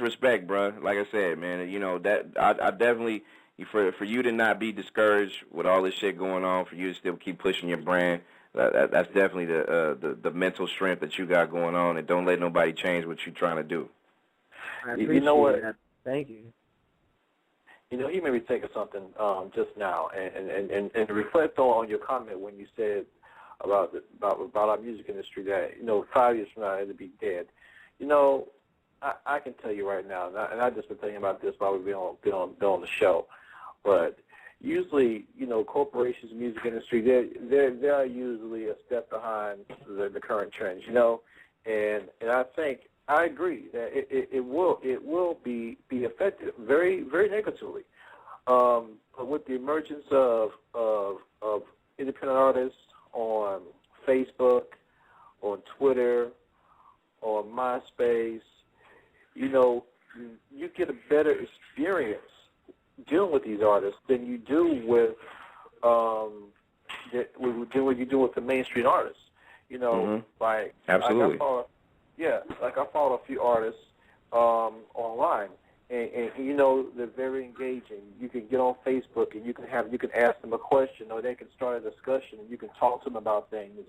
respect, bro. Like I said, man, that I definitely for you to not be discouraged with all this shit going on, for you to still keep pushing your brand. That's definitely the mental strength that you got going on, and don't let nobody change what you're trying to do.
I appreciate that. Thank you.
You made me think of something just now, and reflect on your comment when you said about our music industry that 5 years from now it'll be dead. I can tell you right now, and I've just been thinking about this while we've been on the show, but usually corporations, music industry, they're usually a step behind the current trends, and I think. I agree that it will be affected very, very negatively. But with the emergence of independent artists on Facebook, on Twitter, on MySpace, you get a better experience dealing with these artists than you do with the mainstream artists. Like
absolutely.
I follow a few artists online, and they're very engaging. You can get on Facebook and you can ask them a question, or they can start a discussion, and you can talk to them about things,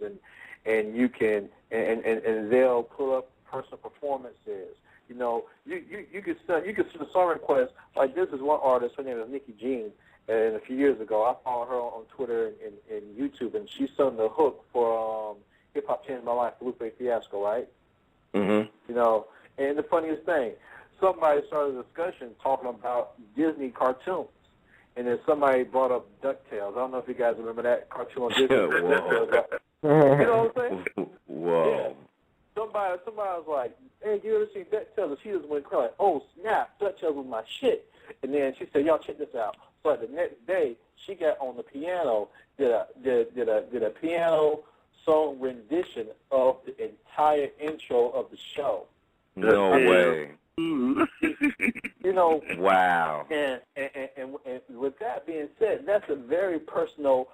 and you can and they'll pull up personal performances. You can send a song request. Like this is one artist. Her name is Nikki Jean. And a few years ago, I followed her on Twitter and YouTube, and she sung the hook for Hip Hop Changed My Life, Lupe Fiasco, right?
Mm-hmm.
And the funniest thing, somebody started a discussion talking about Disney cartoons, and then somebody brought up DuckTales. I don't know if you guys remember that cartoon on Disney. You know what I'm saying?
Whoa.
Yeah. Somebody was like, "Hey, you ever seen DuckTales?" And she just went crying, "Oh snap, DuckTales was my shit." And then she said, "Y'all check this out." So the next day, she got on the piano, did a piano song rendition of the entire intro of the show.
No way.
Wow. And with that being said, that's a very personal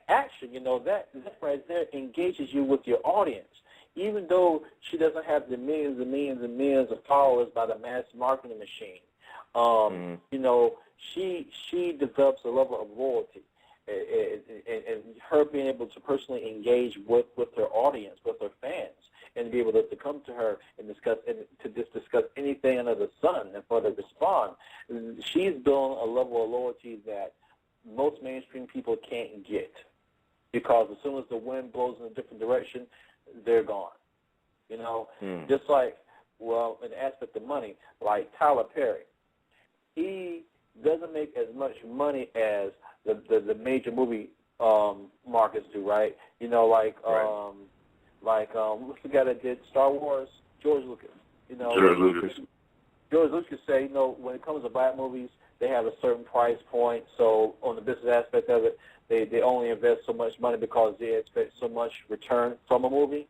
action. That right there engages you with your audience. Even though she doesn't have the millions and millions and millions of followers by the mass marketing machine, she develops a level of loyalty. And her being able to personally engage with her audience, with her fans, and be able to come to her and discuss anything under the sun and for her to respond, she's building a level of loyalty that most mainstream people can't get, because as soon as the wind blows in a different direction, they're gone. Just like, well, in the aspect of money, like Tyler Perry, he doesn't make as much money as the major movie markets do, right? What's the guy that did Star Wars? George Lucas. George Lucas say, when it comes to black movies, they have a certain price point. So on the business aspect of it, they only invest so much money because they expect so much return from a movie.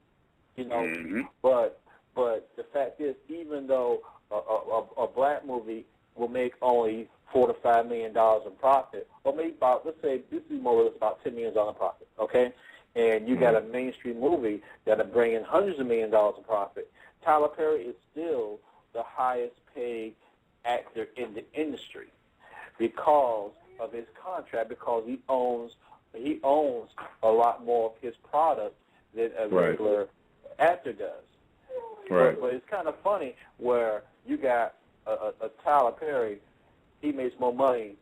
But the fact is, even though a black movie will make only $4 to $5 million in profit, or maybe about, let's say, this is more or less about $10 million in profit, okay? And you got a mainstream movie that are bringing hundreds of millions of dollars in profit. Tyler Perry is still the highest paid actor in the industry because of his contract, because he owns he owns a lot more of his product than a regular actor does.
Right.
But it's kind of funny where you got a Tyler Perry, he makes more money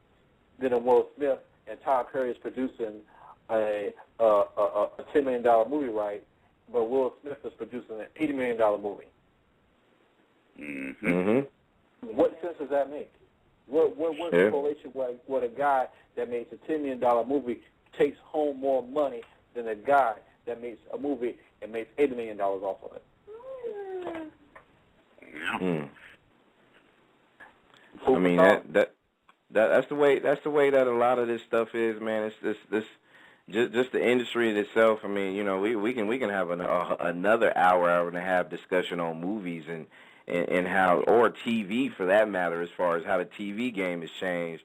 than a Will Smith, and Tyler Perry is producing a $10 million movie, right? But Will Smith is producing an $80 million movie.
Mm-hmm.
What sense does that make? What's the correlation where a guy that makes a $10 million movie takes home more money than a guy that makes a movie and makes $80 million off of it?
Mm. I mean that's the way that a lot of this stuff is, man. It's this just the industry in itself. I mean, you know, we can have another hour and a half discussion on movies and how, or TV for that matter, as far as how the TV game has changed.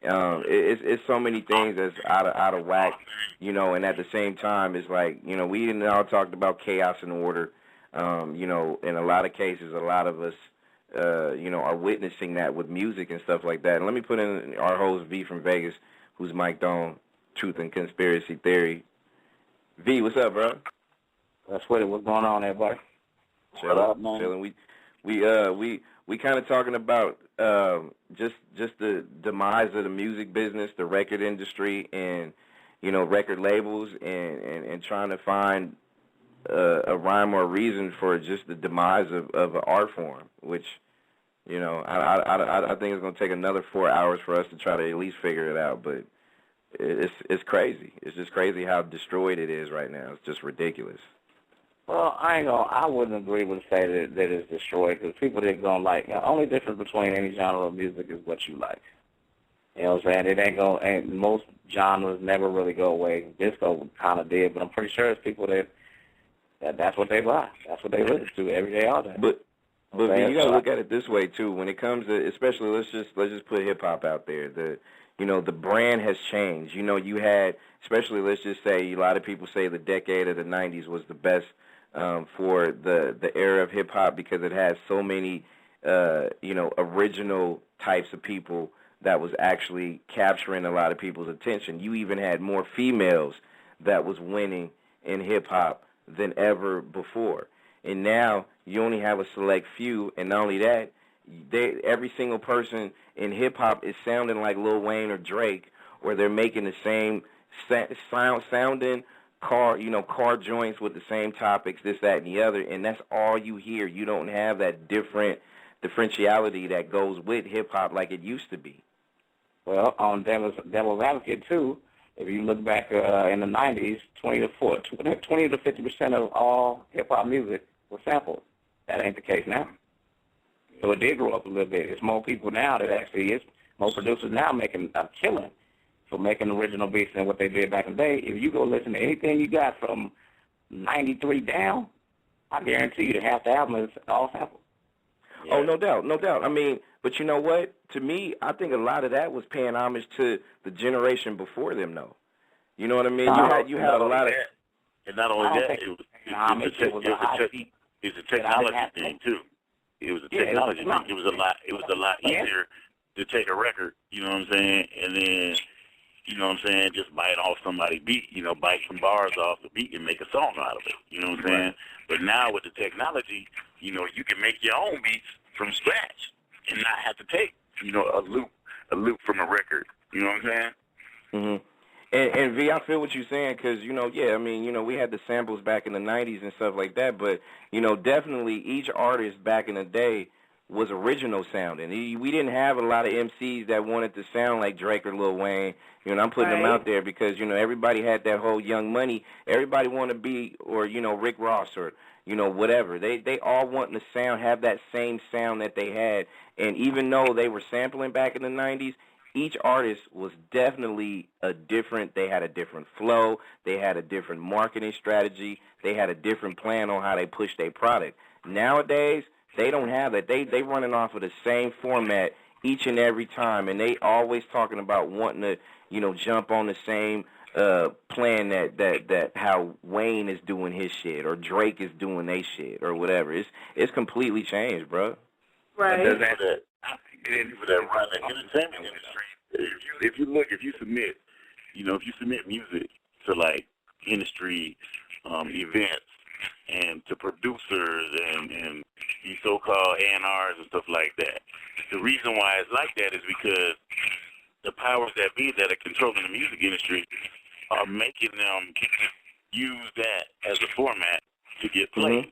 It's so many things that's out of whack, you know, and at the same time, it's like, you know, we all talked about chaos and order. You know, in a lot of cases, a lot of us, you know, are witnessing that with music and stuff like that. And let me put in our host, V from Vegas, who's mic'd on Truth and Conspiracy Theory. V, what's up, bro?
That's what it was going on, everybody.
What up, man? Chilling. We kind of talking about just the demise of the music business, the record industry, and, you know, record labels, and trying to find a rhyme or a reason for just the demise of an art form, which, you know, I think it's going to take another 4 hours for us to try to at least figure it out, but it's crazy. It's just crazy how destroyed it is right now. It's just ridiculous.
Well, I wouldn't agree with say that it's destroyed, because people that gonna like, the only difference between any genre of music is what you like. You know what I'm saying? It ain't gonna, and most genres never really go away. Disco kind of did, but I'm pretty sure it's people that's what they buy. That's what they listen to every day, all day.
But you gotta look at it this way too. When it comes to, especially let's just put hip hop out there. The brand has changed. You know, you had, especially let's just say, a lot of people say the decade of the '90s was the best for the era of hip hop, because it has so many you know, original types of people that was actually capturing a lot of people's attention. You even had more females that was winning in hip hop than ever before. And now you only have a select few, and not only that, every single person in hip-hop is sounding like Lil Wayne or Drake, or they're making the same sounding car joints with the same topics, this, that, and the other, and that's all you hear. You don't have that differentiality that goes with hip-hop like it used to be.
Well, on Devil's Advocate, too, if you look back in the 90s, 20 to 50% of all hip-hop music was sampled. That ain't the case now. So it did grow up a little bit. It's more people now that actually is, more producers now making a killing for making original beats than what they did back in the day. If you go listen to anything you got from 93 down, I guarantee you that half the album is all sampled.
Yeah. Oh, no doubt. I mean, but you know what? To me, I think a lot of that was paying homage to the generation before them, though. You know what I mean? You had a lot of...
And not only that, it was a technology thing, too. It was a technology thing. It was a lot easier to take a record, you know what I'm saying, and then, you know what I'm saying, just bite off somebody's beat, you know, bite some bars off the beat and make a song out of it, you know what I'm saying? But now with the technology, you know, you can make your own beats from scratch and not have to take, you know, a loop from a record, you know what I'm saying?
Mm-hmm. And V, I feel what you're saying, because, you know, yeah, I mean, you know, we had the samples back in the 90s and stuff like that, but, you know, definitely each artist back in the day was original sounding. We didn't have a lot of MCs that wanted to sound like Drake or Lil Wayne. You know, I'm putting them out there because, you know, everybody had that whole Young Money. Everybody wanted to be, or, you know, Rick Ross or, you know, whatever. They all wanting to have that same sound that they had. And even though they were sampling back in the 90s, each artist was definitely they had a different flow, they had a different marketing strategy, they had a different plan on how they push their product. Nowadays, they don't have that. They running off of the same format each and every time, and they always talking about wanting to, you know, jump on the same plan that how Wayne is doing his shit or Drake is doing their shit or whatever. It's completely changed, bro.
Right.
For that run the entertainment industry, if you submit if you submit music to like industry events and to producers and these so-called A&Rs and stuff like that, the reason why it's like that is because the powers that be that are controlling the music industry are making them use that as a format to get played.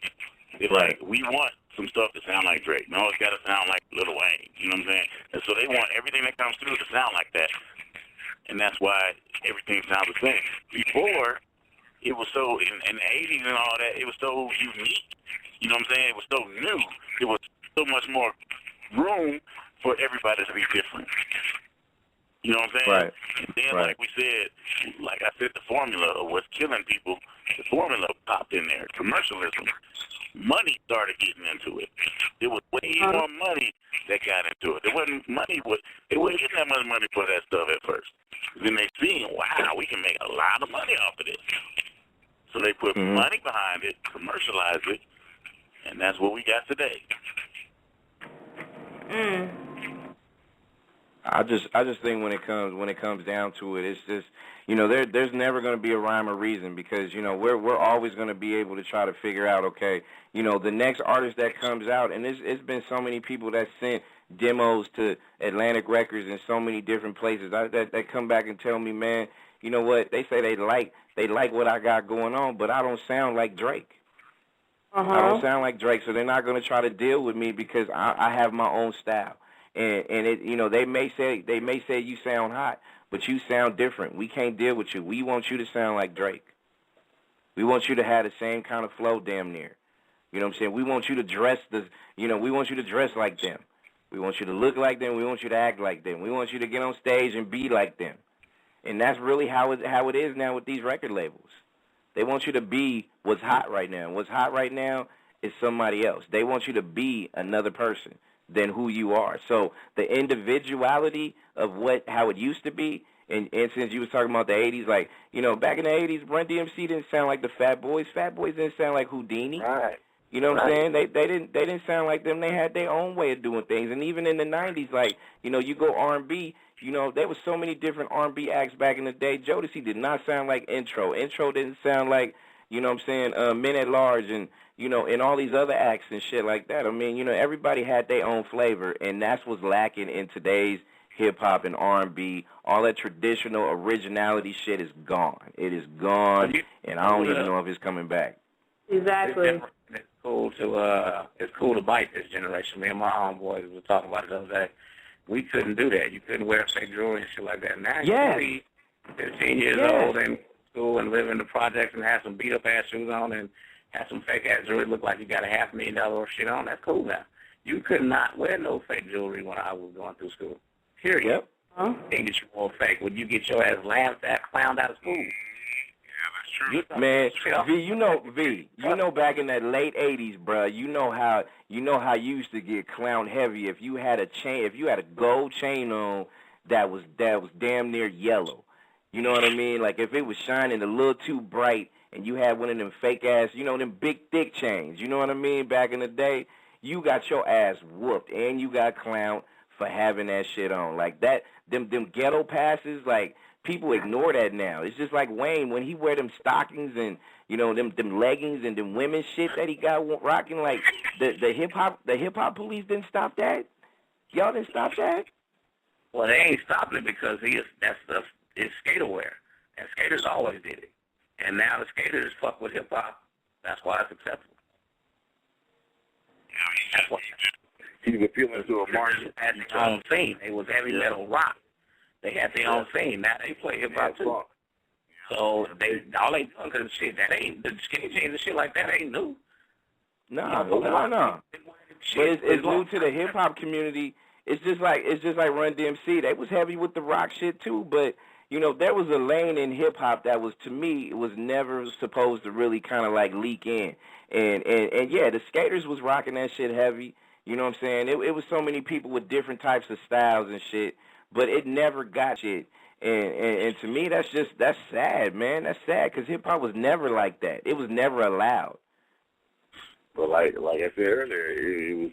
They're like, we want some stuff to sound like Drake. No, it's got to sound like Lil Wayne. You know what I'm saying? And so they want everything that comes through to sound like that. And that's why everything sounds the same. Before, it was so, in the 80s and all that, it was so unique. You know what I'm saying? It was so new. It was so much more room for everybody to be different. You know what I'm saying?
Right.
And then, like we said, like I said, the formula of what's killing people, the formula popped in there. Commercialism. Money started getting into it. There was way more money that got into it. There wasn't they wasn't getting that much money for that stuff at first. Then they seen, wow, we can make a lot of money off of this. So they put money behind it, commercialized it, and that's what we got today.
I just think when it comes down to it, it's just, there's never going to be a rhyme or reason because, we're always going to be able to try to figure out, okay, the next artist that comes out, and it's been so many people that sent demos to Atlantic Records and so many different places that come back and tell me, man, you know what, they say they like what I got going on, but I don't sound like Drake. I don't sound like Drake, so they're not going to try to deal with me because I have my own style. And it, they may say you sound hot, but you sound different. We can't deal with you. We want you to sound like Drake. We want you to have the same kind of flow, damn near. You know what I'm saying? We want you to dress we want you to dress like them. We want you to look like them. We want you to act like them. We want you to get on stage and be like them. And that's really how it is now with these record labels. They want you to be what's hot right now. What's hot right now is somebody else. They want you to be another person than who you are. So the individuality of how it used to be, and since you was talking about the 80s, like, back in the 80s, Run DMC didn't sound like the Fat Boys. Fat Boys didn't sound like Houdini.
Right.
You know what I'm saying? They didn't sound like them. They had their own way of doing things. And even in the 90s, like, you go R&B, there was so many different R&B acts back in the day. Jodeci did not sound like Intro. Intro didn't sound like, Men at Large and, and all these other acts and shit like that. I mean, everybody had their own flavor, and that's what's lacking in today's hip-hop and R&B. All that traditional originality shit is gone. It is gone, and I don't even know if it's coming back.
Exactly.
It's cool to bite this generation. Me and my homeboys were talking about it the other day. We couldn't do that. You couldn't wear fake jewelry and shit like that. Now you can be 15 years old in school and live in the projects and have some beat-up-ass shoes on and have some fake-ass jewelry look like you got a $500,000 shit on. That's cool now. You could not wear no fake jewelry when I was going through school. Period.
Yep.
They get you more fake. When you get your ass laughed at, clowned out of school.
Man, V, back in that late 80s, bro, you know how you used to get clown heavy if you had a gold chain on that was damn near yellow. You know what I mean? Like if it was shining a little too bright and you had one of them fake ass, them big thick chains, you know what I mean? Back in the day, you got your ass whooped and you got clowned for having that shit on. Like that, them ghetto passes, like people ignore that now. It's just like Wayne when he wear them stockings and them leggings and them women's shit that he got rocking. Like the hip hop police didn't stop that. Y'all didn't stop that.
Well, they ain't stopping it because it's skater wear, and skaters always did it. And now the skaters fuck with hip hop. That's why it's acceptable. That's what
he's appealing to a market.
They had their own scene. It was heavy metal rock. They had their own scene. Now they play hip hop too. So all they doing because shit that ain't the skinny jeans and shit like that ain't new.
No. But it's new to the hip hop community. It's just like Run DMC. They was heavy with the rock shit too, but there was a lane in hip hop that was, to me, it was never supposed to really kind of like leak in. And yeah, the skaters was rocking that shit heavy. You know what I'm saying? It was so many people with different types of styles and shit, but it never got shit. And to me, that's sad, man. That's sad because hip hop was never like that. It was never allowed.
But like I said earlier, it was.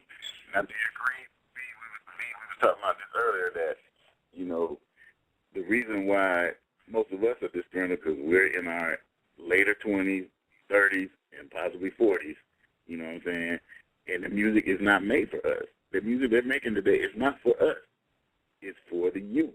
I do agree. We was talking about this earlier that the reason why most of us at this point because we're in our later 20s, 30s, and possibly 40s. You know what I'm saying? And the music is not made for us. The music they're making today is not for us. It's for the youth.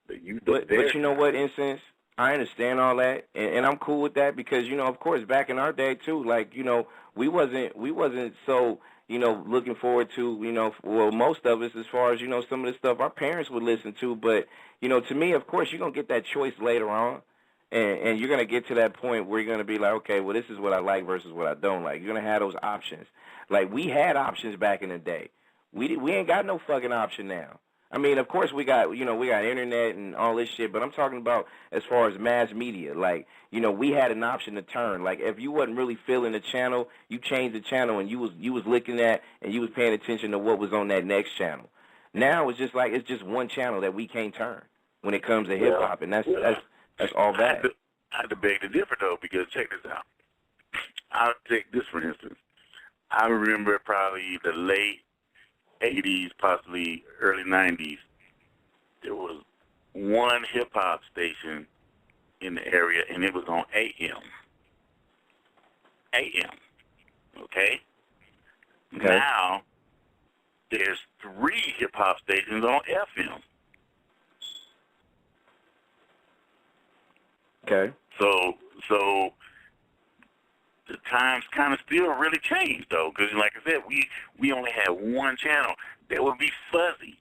The youth.
But you know what, Incense? I understand all that, and I'm cool with that because, you know, of course, back in our day too, like, you know, we wasn't so, you know, looking forward to, you know, well, most of us as far as, you know, some of the stuff our parents would listen to. But, you know, to me, of course, you're going to get that choice later on, and you're going to get to that point where you're going to be like, okay, well, this is what I like versus what I don't like. You're going to have those options. Like, we had options back in the day. We ain't got no fucking option now. I mean, of course, we got internet and all this shit, but I'm talking about as far as mass media. Like, you know, we had an option to turn. Like, if you wasn't really feeling the channel, you changed the channel and you was looking at and you was paying attention to what was on that next channel. Now it's just like it's just one channel that we can't turn when it comes to hip hop, and that's all bad.
I had to beg to differ though, because check this out. I'll take this for instance. I remember probably the late 80s, possibly early 90s, there was one hip-hop station in the area, and it was on AM. Okay? Now, there's 3 hip-hop stations on FM.
Okay.
So the times kind of still really changed, though, because like I said, we only had one channel that would be fuzzy.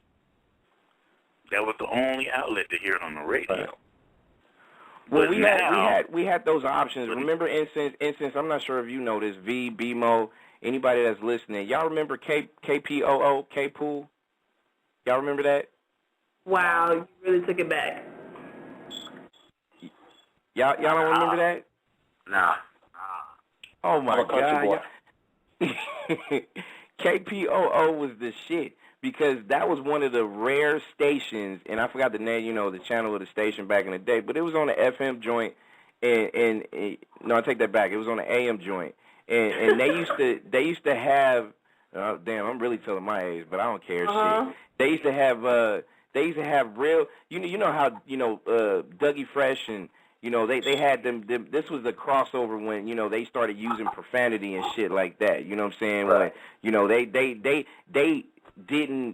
That was the only outlet to hear it on the radio.
Right. Well, we had those options. Remember, Incense, I'm not sure if you know this, BMO, anybody that's listening. Y'all remember KPOO, K-Pool? Y'all remember that?
Wow, you really took it back.
Y'all don't remember that?
Nah.
Oh, my God. KPOO was the shit because that was one of the rare stations, and I forgot the name, you know, the channel of the station back in the day, but it was on the FM joint, and no, I take that back. It was on the AM joint, and they used to have, damn, I'm really telling my age, but I don't care shit. They used to have real, you know how, you know, Dougie Fresh and, you know, they had them, this was the crossover when, you know, they started using profanity and shit like that. You know what I'm saying? Right. When, you know, they didn't,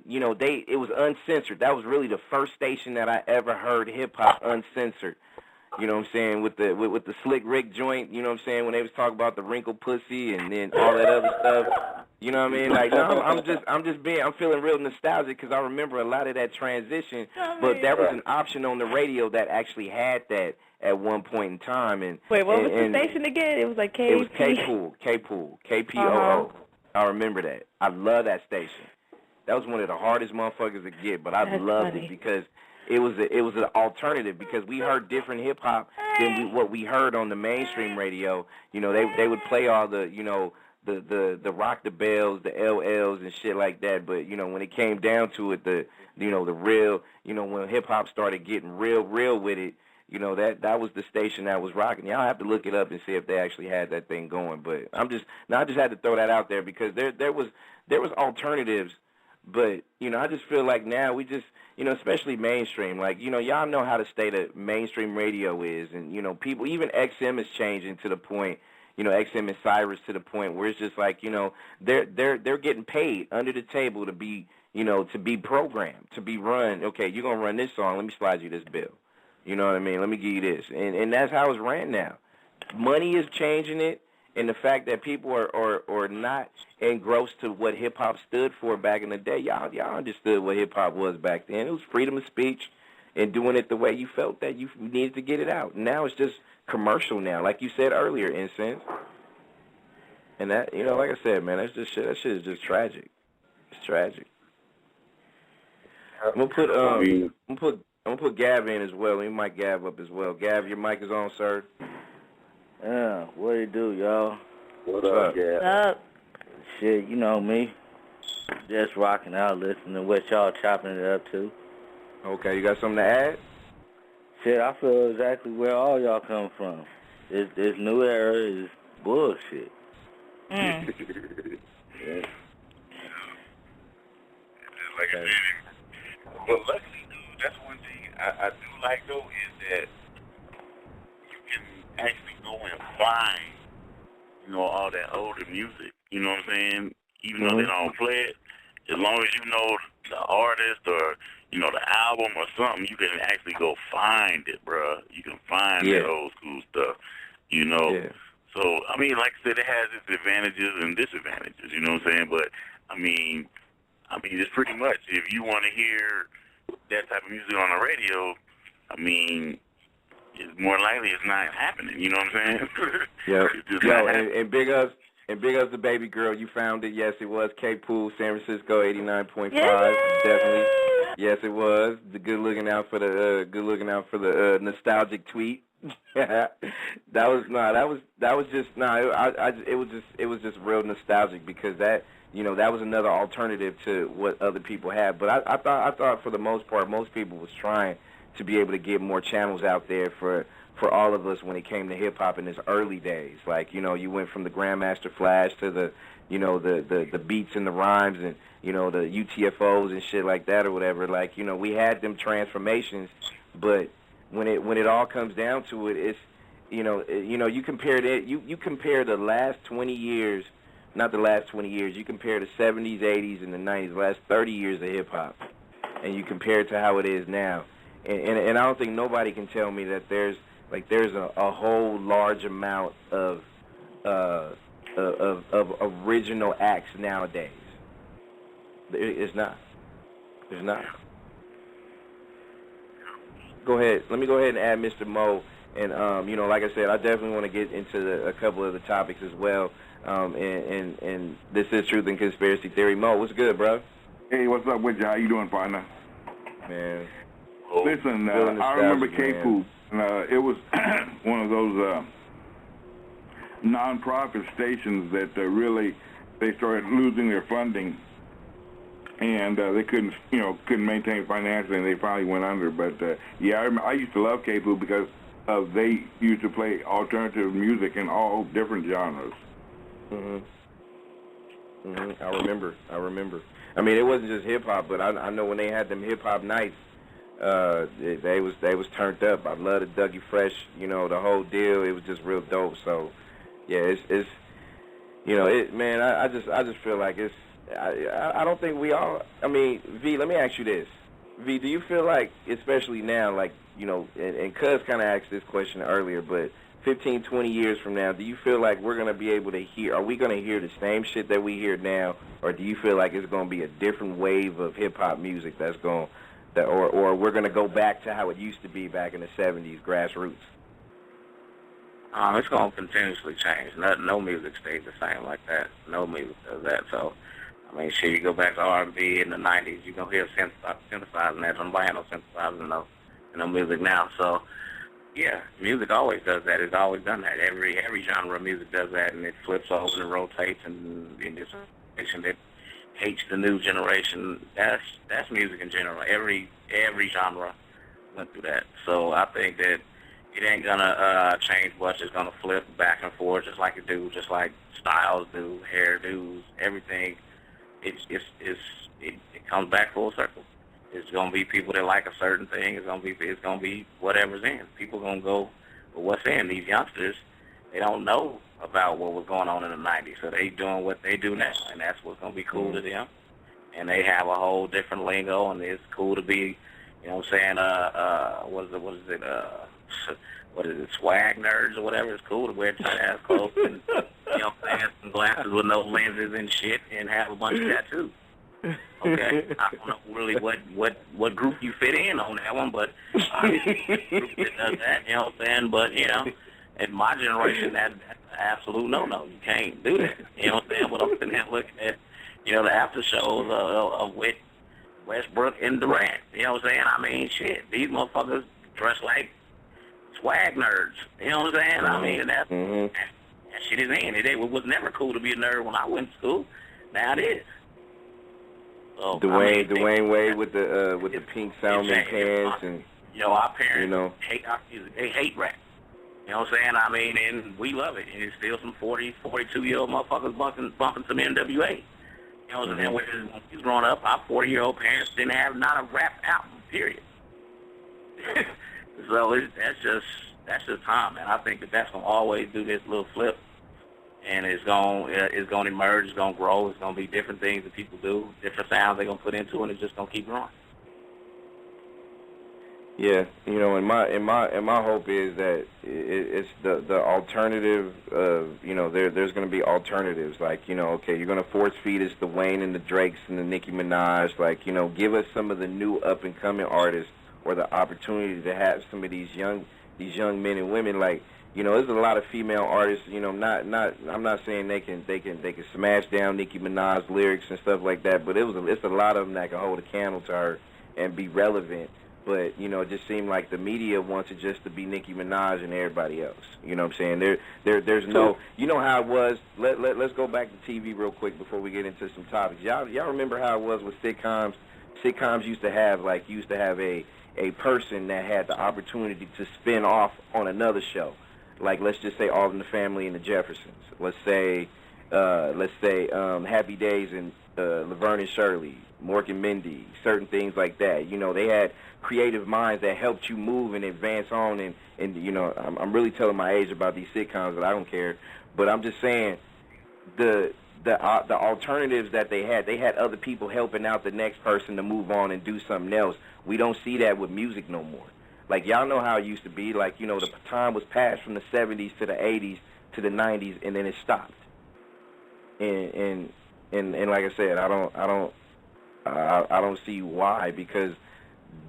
you know, it was uncensored. That was really the first station that I ever heard hip-hop uncensored. You know what I'm saying? With the Slick Rick joint, you know what I'm saying? When they was talking about the wrinkled pussy and then all that other stuff. You know what I mean? Like, no, I'm feeling real nostalgic because I remember a lot of that transition. But there was an option on the radio that actually had that at one point in time. And
wait, what was the station again? It was like
It was K-Pool, KPOO. I remember that. I love that station. That was one of the hardest motherfuckers to get, but I loved it because it was an alternative because we heard different hip hop than what we heard on the mainstream radio. You know, they would play all the, you know, the Rock the Bells, the LLs and shit like that. But, you know, when it came down to it, the real, you know, when hip hop started getting real with it, you know, that was the station that was rocking. Y'all have to look it up and see if they actually had that thing going. But I just had to throw that out there because there was alternatives. But, you know, I just feel like now we just, you know, especially mainstream, like, you know, y'all know how the state of mainstream radio is. And, you know, people, even XM is changing to the point, you know, XM and Cyrus to the point where it's just like, you know, they're getting paid under the table to be, you know, to be programmed, to be run. Okay, you're going to run this song. Let me slide you this bill. You know what I mean? Let me give you this. And that's how it's ran now. Money is changing it. And the fact that people are not engrossed to what hip-hop stood for back in the day, y'all understood what hip-hop was back then. It was freedom of speech and doing it the way you felt that you needed to get it out. Now it's just commercial now, like you said earlier, Incense. And that, you know, like I said, man, that's just shit. That shit is just tragic. It's tragic. I'm gonna put Gav in as well. He might Gav up as well. Gav, your mic is on, sir.
Yeah, what it do, y'all?
What up,
Gav?
What's up?
Shit, you know me. Just rocking out, listening to what y'all chopping it up to.
Okay, you got something to add?
Shit, I feel exactly where all y'all come from. This new era is bullshit.
Yeah. Like I said, but luckily, dude, that's one thing I do like though is that you can actually go and find, all that older music. You know what I'm saying? Even though they don't play it, as long as you know the artist or the album or something, you can actually go find it, bruh. You can find that old school stuff.
Yeah.
So I mean, like I said, it has its advantages and disadvantages. You know what I'm saying? But I mean, it's pretty much if you want to hear that type of music on the radio, I mean, it's more likely it's not happening. You know what I'm saying?
Yeah.
It's just
Yo,
not happening.
and big ups. And big ups to Baby Girl. You found it. Yes, it was. Cape Pool, San Francisco, 89.5. Definitely. Yes, it was. The good looking out for the nostalgic tweet. It was just real nostalgic because that was another alternative to what other people had. But I thought for the most part most people was trying to be able to get more channels out there for all of us when it came to hip hop in its early days. Like, you went from the Grandmaster Flash to the beats and the rhymes and the UTFOs and shit like that or whatever. Like, we had them transformations, but when it all comes down to it, it's you compare the last 20 years, not the last 20 years, you compare the 70s, 80s, and the 90s, the last 30 years of hip hop, and you compare it to how it is now. And I don't think nobody can tell me that there's a whole large amount of original acts nowadays. It's not. There's not. Go ahead. Let me go ahead and add Mr. Mo. And, like I said, I definitely want to get into a couple of the topics as well. And this is Truth and Conspiracy Theory. Mo, what's good, bro?
Hey, what's up with you? How you doing, partner?
Man.
Listen, I remember K-Poop. It was one of those non-profit stations that really they started losing their funding, and they couldn't maintain financially, and they finally went under. But I used to love K-Poop because they used to play alternative music in all different genres.
I remember. I mean, it wasn't just hip hop, but I know when they had them hip hop nights. They was turned up. I love the Dougie Fresh, the whole deal. It was just real dope. So, yeah, it's man. I just feel like it's. I don't think we all. I mean, V, let me ask you this. V, do you feel like, especially now, like and Cuz kind of asked this question earlier, but 15, 20 years from now, do you feel like we're gonna be able to hear? Are we gonna hear the same shit that we hear now, or do you feel like it's gonna be a different wave of hip hop music that's going? Or we're going to go back to how it used to be back in the 70s, grassroots?
It's going to continuously change. No music stays the same like that. No music does that. So, I mean, shit, you go back to R&B in the 90s, you're going to hear synthesizing that. Nobody had no synthesizing in no music now. So, yeah, music always does that. It's always done that. Every genre of music does that, and it flips over and rotates, and in this situation that hates the new generation. That's music in general. Every genre went through that. So I think that it ain't gonna change much. It's gonna flip back and forth just like it do, just like styles do, hairdos, everything. It comes back full circle. It's gonna be people that like a certain thing. It's gonna be whatever's in. People gonna go with what's in. These youngsters, they don't know about what was going on in the 90s, so they doing what they do now, and that's what's going to be cool to them. And they have a whole different lingo, and it's cool to be, what is it, swag nerds or whatever. It's cool to wear tight ass clothes and, have some glasses with no lenses and shit, and have a bunch of tattoos. Okay, I don't know really what group you fit in on that one, but obviously group that does that, But, in my generation, that's an absolute no-no. You can't do that. But I'm sitting here looking at, the after shows of Westbrook and Durant. I mean, shit, these motherfuckers dress like swag nerds. I mean, that shit is in. It was never cool to be a nerd when I went to school. Now it is. So,
Dwayne Wade with the pink Salmon pants and
our parents hate our music. They hate rap. I mean, and we love it. And it's still some 40, 42-year-old motherfuckers bumping some NWA. When we was growing up, our 40-year-old parents didn't have not a rap album, period. So that's just time, man. I think that's gonna always do this little flip, and it's gonna emerge, it's gonna grow, it's gonna be different things that people do, different sounds they're gonna put into it, and it's just gonna keep growing.
Yeah, and my hope is that it's the alternative of, there's going to be alternatives, like, okay, you're going to force feed us the Wayne and the Drakes and the Nicki Minaj, like, give us some of the new up and coming artists, or the opportunity to have some of these young men and women, like, there's a lot of female artists, I'm not saying they can smash down Nicki Minaj's lyrics and stuff like that, but it's a lot of them that can hold a candle to her and be relevant. But, it just seemed like the media wants it just to be Nicki Minaj and everybody else. You know what I'm saying? There's no, how it was. Let's go back to TV real quick before we get into some topics. Y'all remember how it was with sitcoms? Sitcoms used to have a person that had the opportunity to spin off on another show. Like, let's just say All in the Family and the Jeffersons. Let's say Happy Days and Laverne and Shirley, Mork and Mindy, certain things like that. They had creative minds that helped you move and advance on, and I'm really telling my age about these sitcoms, but I don't care. But I'm just saying the alternatives that they had other people helping out the next person to move on and do something else. We don't see that with music no more. Like, y'all know how it used to be. Like, the baton was passed from the 70s to the 80s to the 90s, and then it stopped. And like I said, I don't see why, because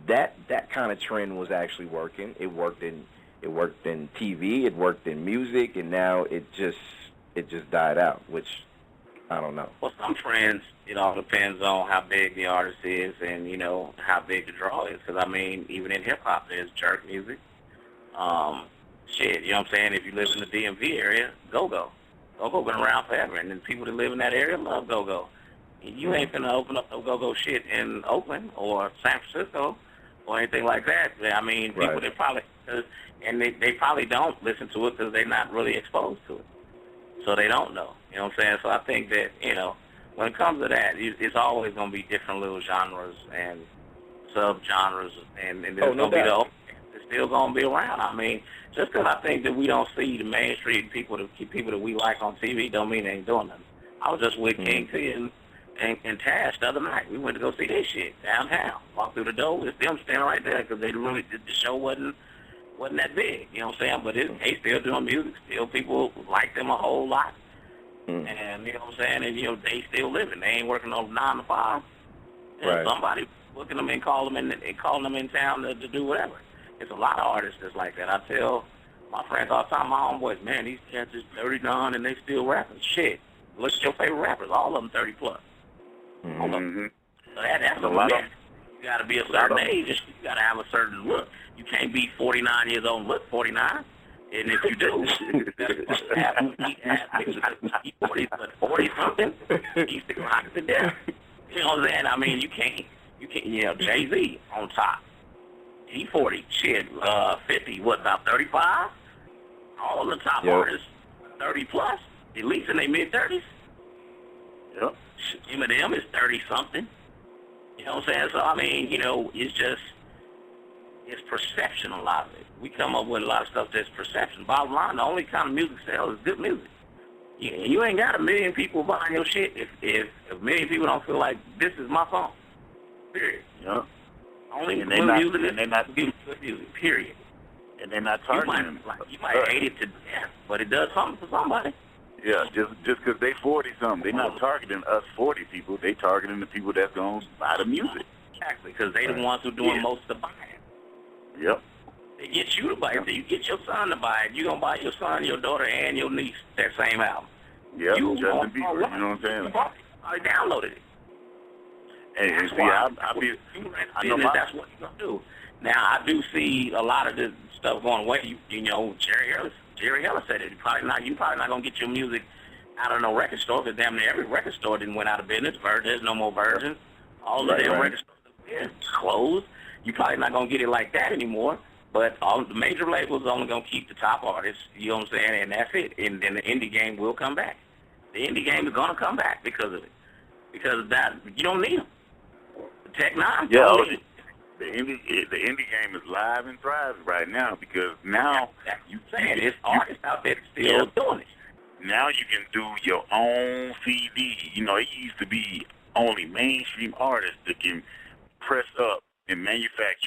that kind of trend was actually working. It worked in TV, it worked in music, and now it just died out, which I don't know.
Well, some trends, it all depends on how big the artist is and, how big the draw is. Because, even in hip-hop, there's jerk music. Shit, you know what I'm saying? If you live in the DMV area, go-go. Go-go been around forever, and then people that live in that area love go-go. You ain't finna open up no go-go shit in Oakland or San Francisco or anything like that. People that probably, and they probably don't listen to it because they're not really exposed to it. So they don't know. You know what I'm saying? So I think that, when it comes to that, it's always going to be different little genres and sub-genres, and there's going to be it's still going to be around. Just because I think that we don't see the mainstream people that we like on TV don't mean they ain't doing nothing. I was just with King T and Tash the other night. We went to go see this shit downtown. Walked through the door, it's them standing right there because the show wasn't that big, you know what I'm saying? But they still doing music, still people like them a whole lot. And, you know what I'm saying? And, they still living. They ain't working on 9 to 5. And somebody booking them and calling them in town to do whatever. It's a lot of artists that's like that. I tell my friends all the time, my homeboys, man, these cats is 39 and they still rapping. Shit. Look at your favorite rappers. All of them 30 plus. All of them. So that's a lot. You got to be a certain age. You got to have a certain look. You can't be 49 years old and look 49. And if you do, he's 40-something, he's still hot to death. You know what I'm saying? You can't, Jay-Z on top. He 40, shit, 50, what, about 35? All the top artists, 30 plus, at least in their mid-30s.
Yep.
Eminem is 30-something. You know what I'm saying? So, it's perception, a lot of it. We come up with a lot of stuff that's perception. Bottom line, the only kind of music sells is good music. You ain't got a million people buying your shit if a million people don't feel like this is my song. Period.
Yep.
Only
and
good music
and they're not
good music. Period.
And they're not targeting.
You might hate it to death, but it does something for somebody.
Yeah, just because they 40-something, they're not targeting us 40 people. They targeting the people that's going to buy the music.
Exactly, because they the ones who doing most of the buying.
Yep.
They get you to buy it. You get your son to buy it. You're going to buy your son, your daughter, and your niece that same album.
Yep, Justin Bieber, you know what I'm saying?
I downloaded it.
And see, I know
that's what you're going to do. Now, I do see a lot of this stuff going away. Jerry Ellis said it. You're probably not going to get your music out of no record store, because damn near every record store didn't went out of business. There's no more Virgins. All of their record stores are closed. You're probably not going to get it like that anymore. But all the major labels are only going to keep the top artists, you know what I'm saying, and that's it. And then the indie game will come back. The indie game is going to come back because of it. Because of that, you don't need them. The Tech 9,
the indie game is live and thriving right now because now
you saying there's artists out there still doing it.
Now you can do your own CD. You know, it used to be only mainstream artists that can press up and manufacture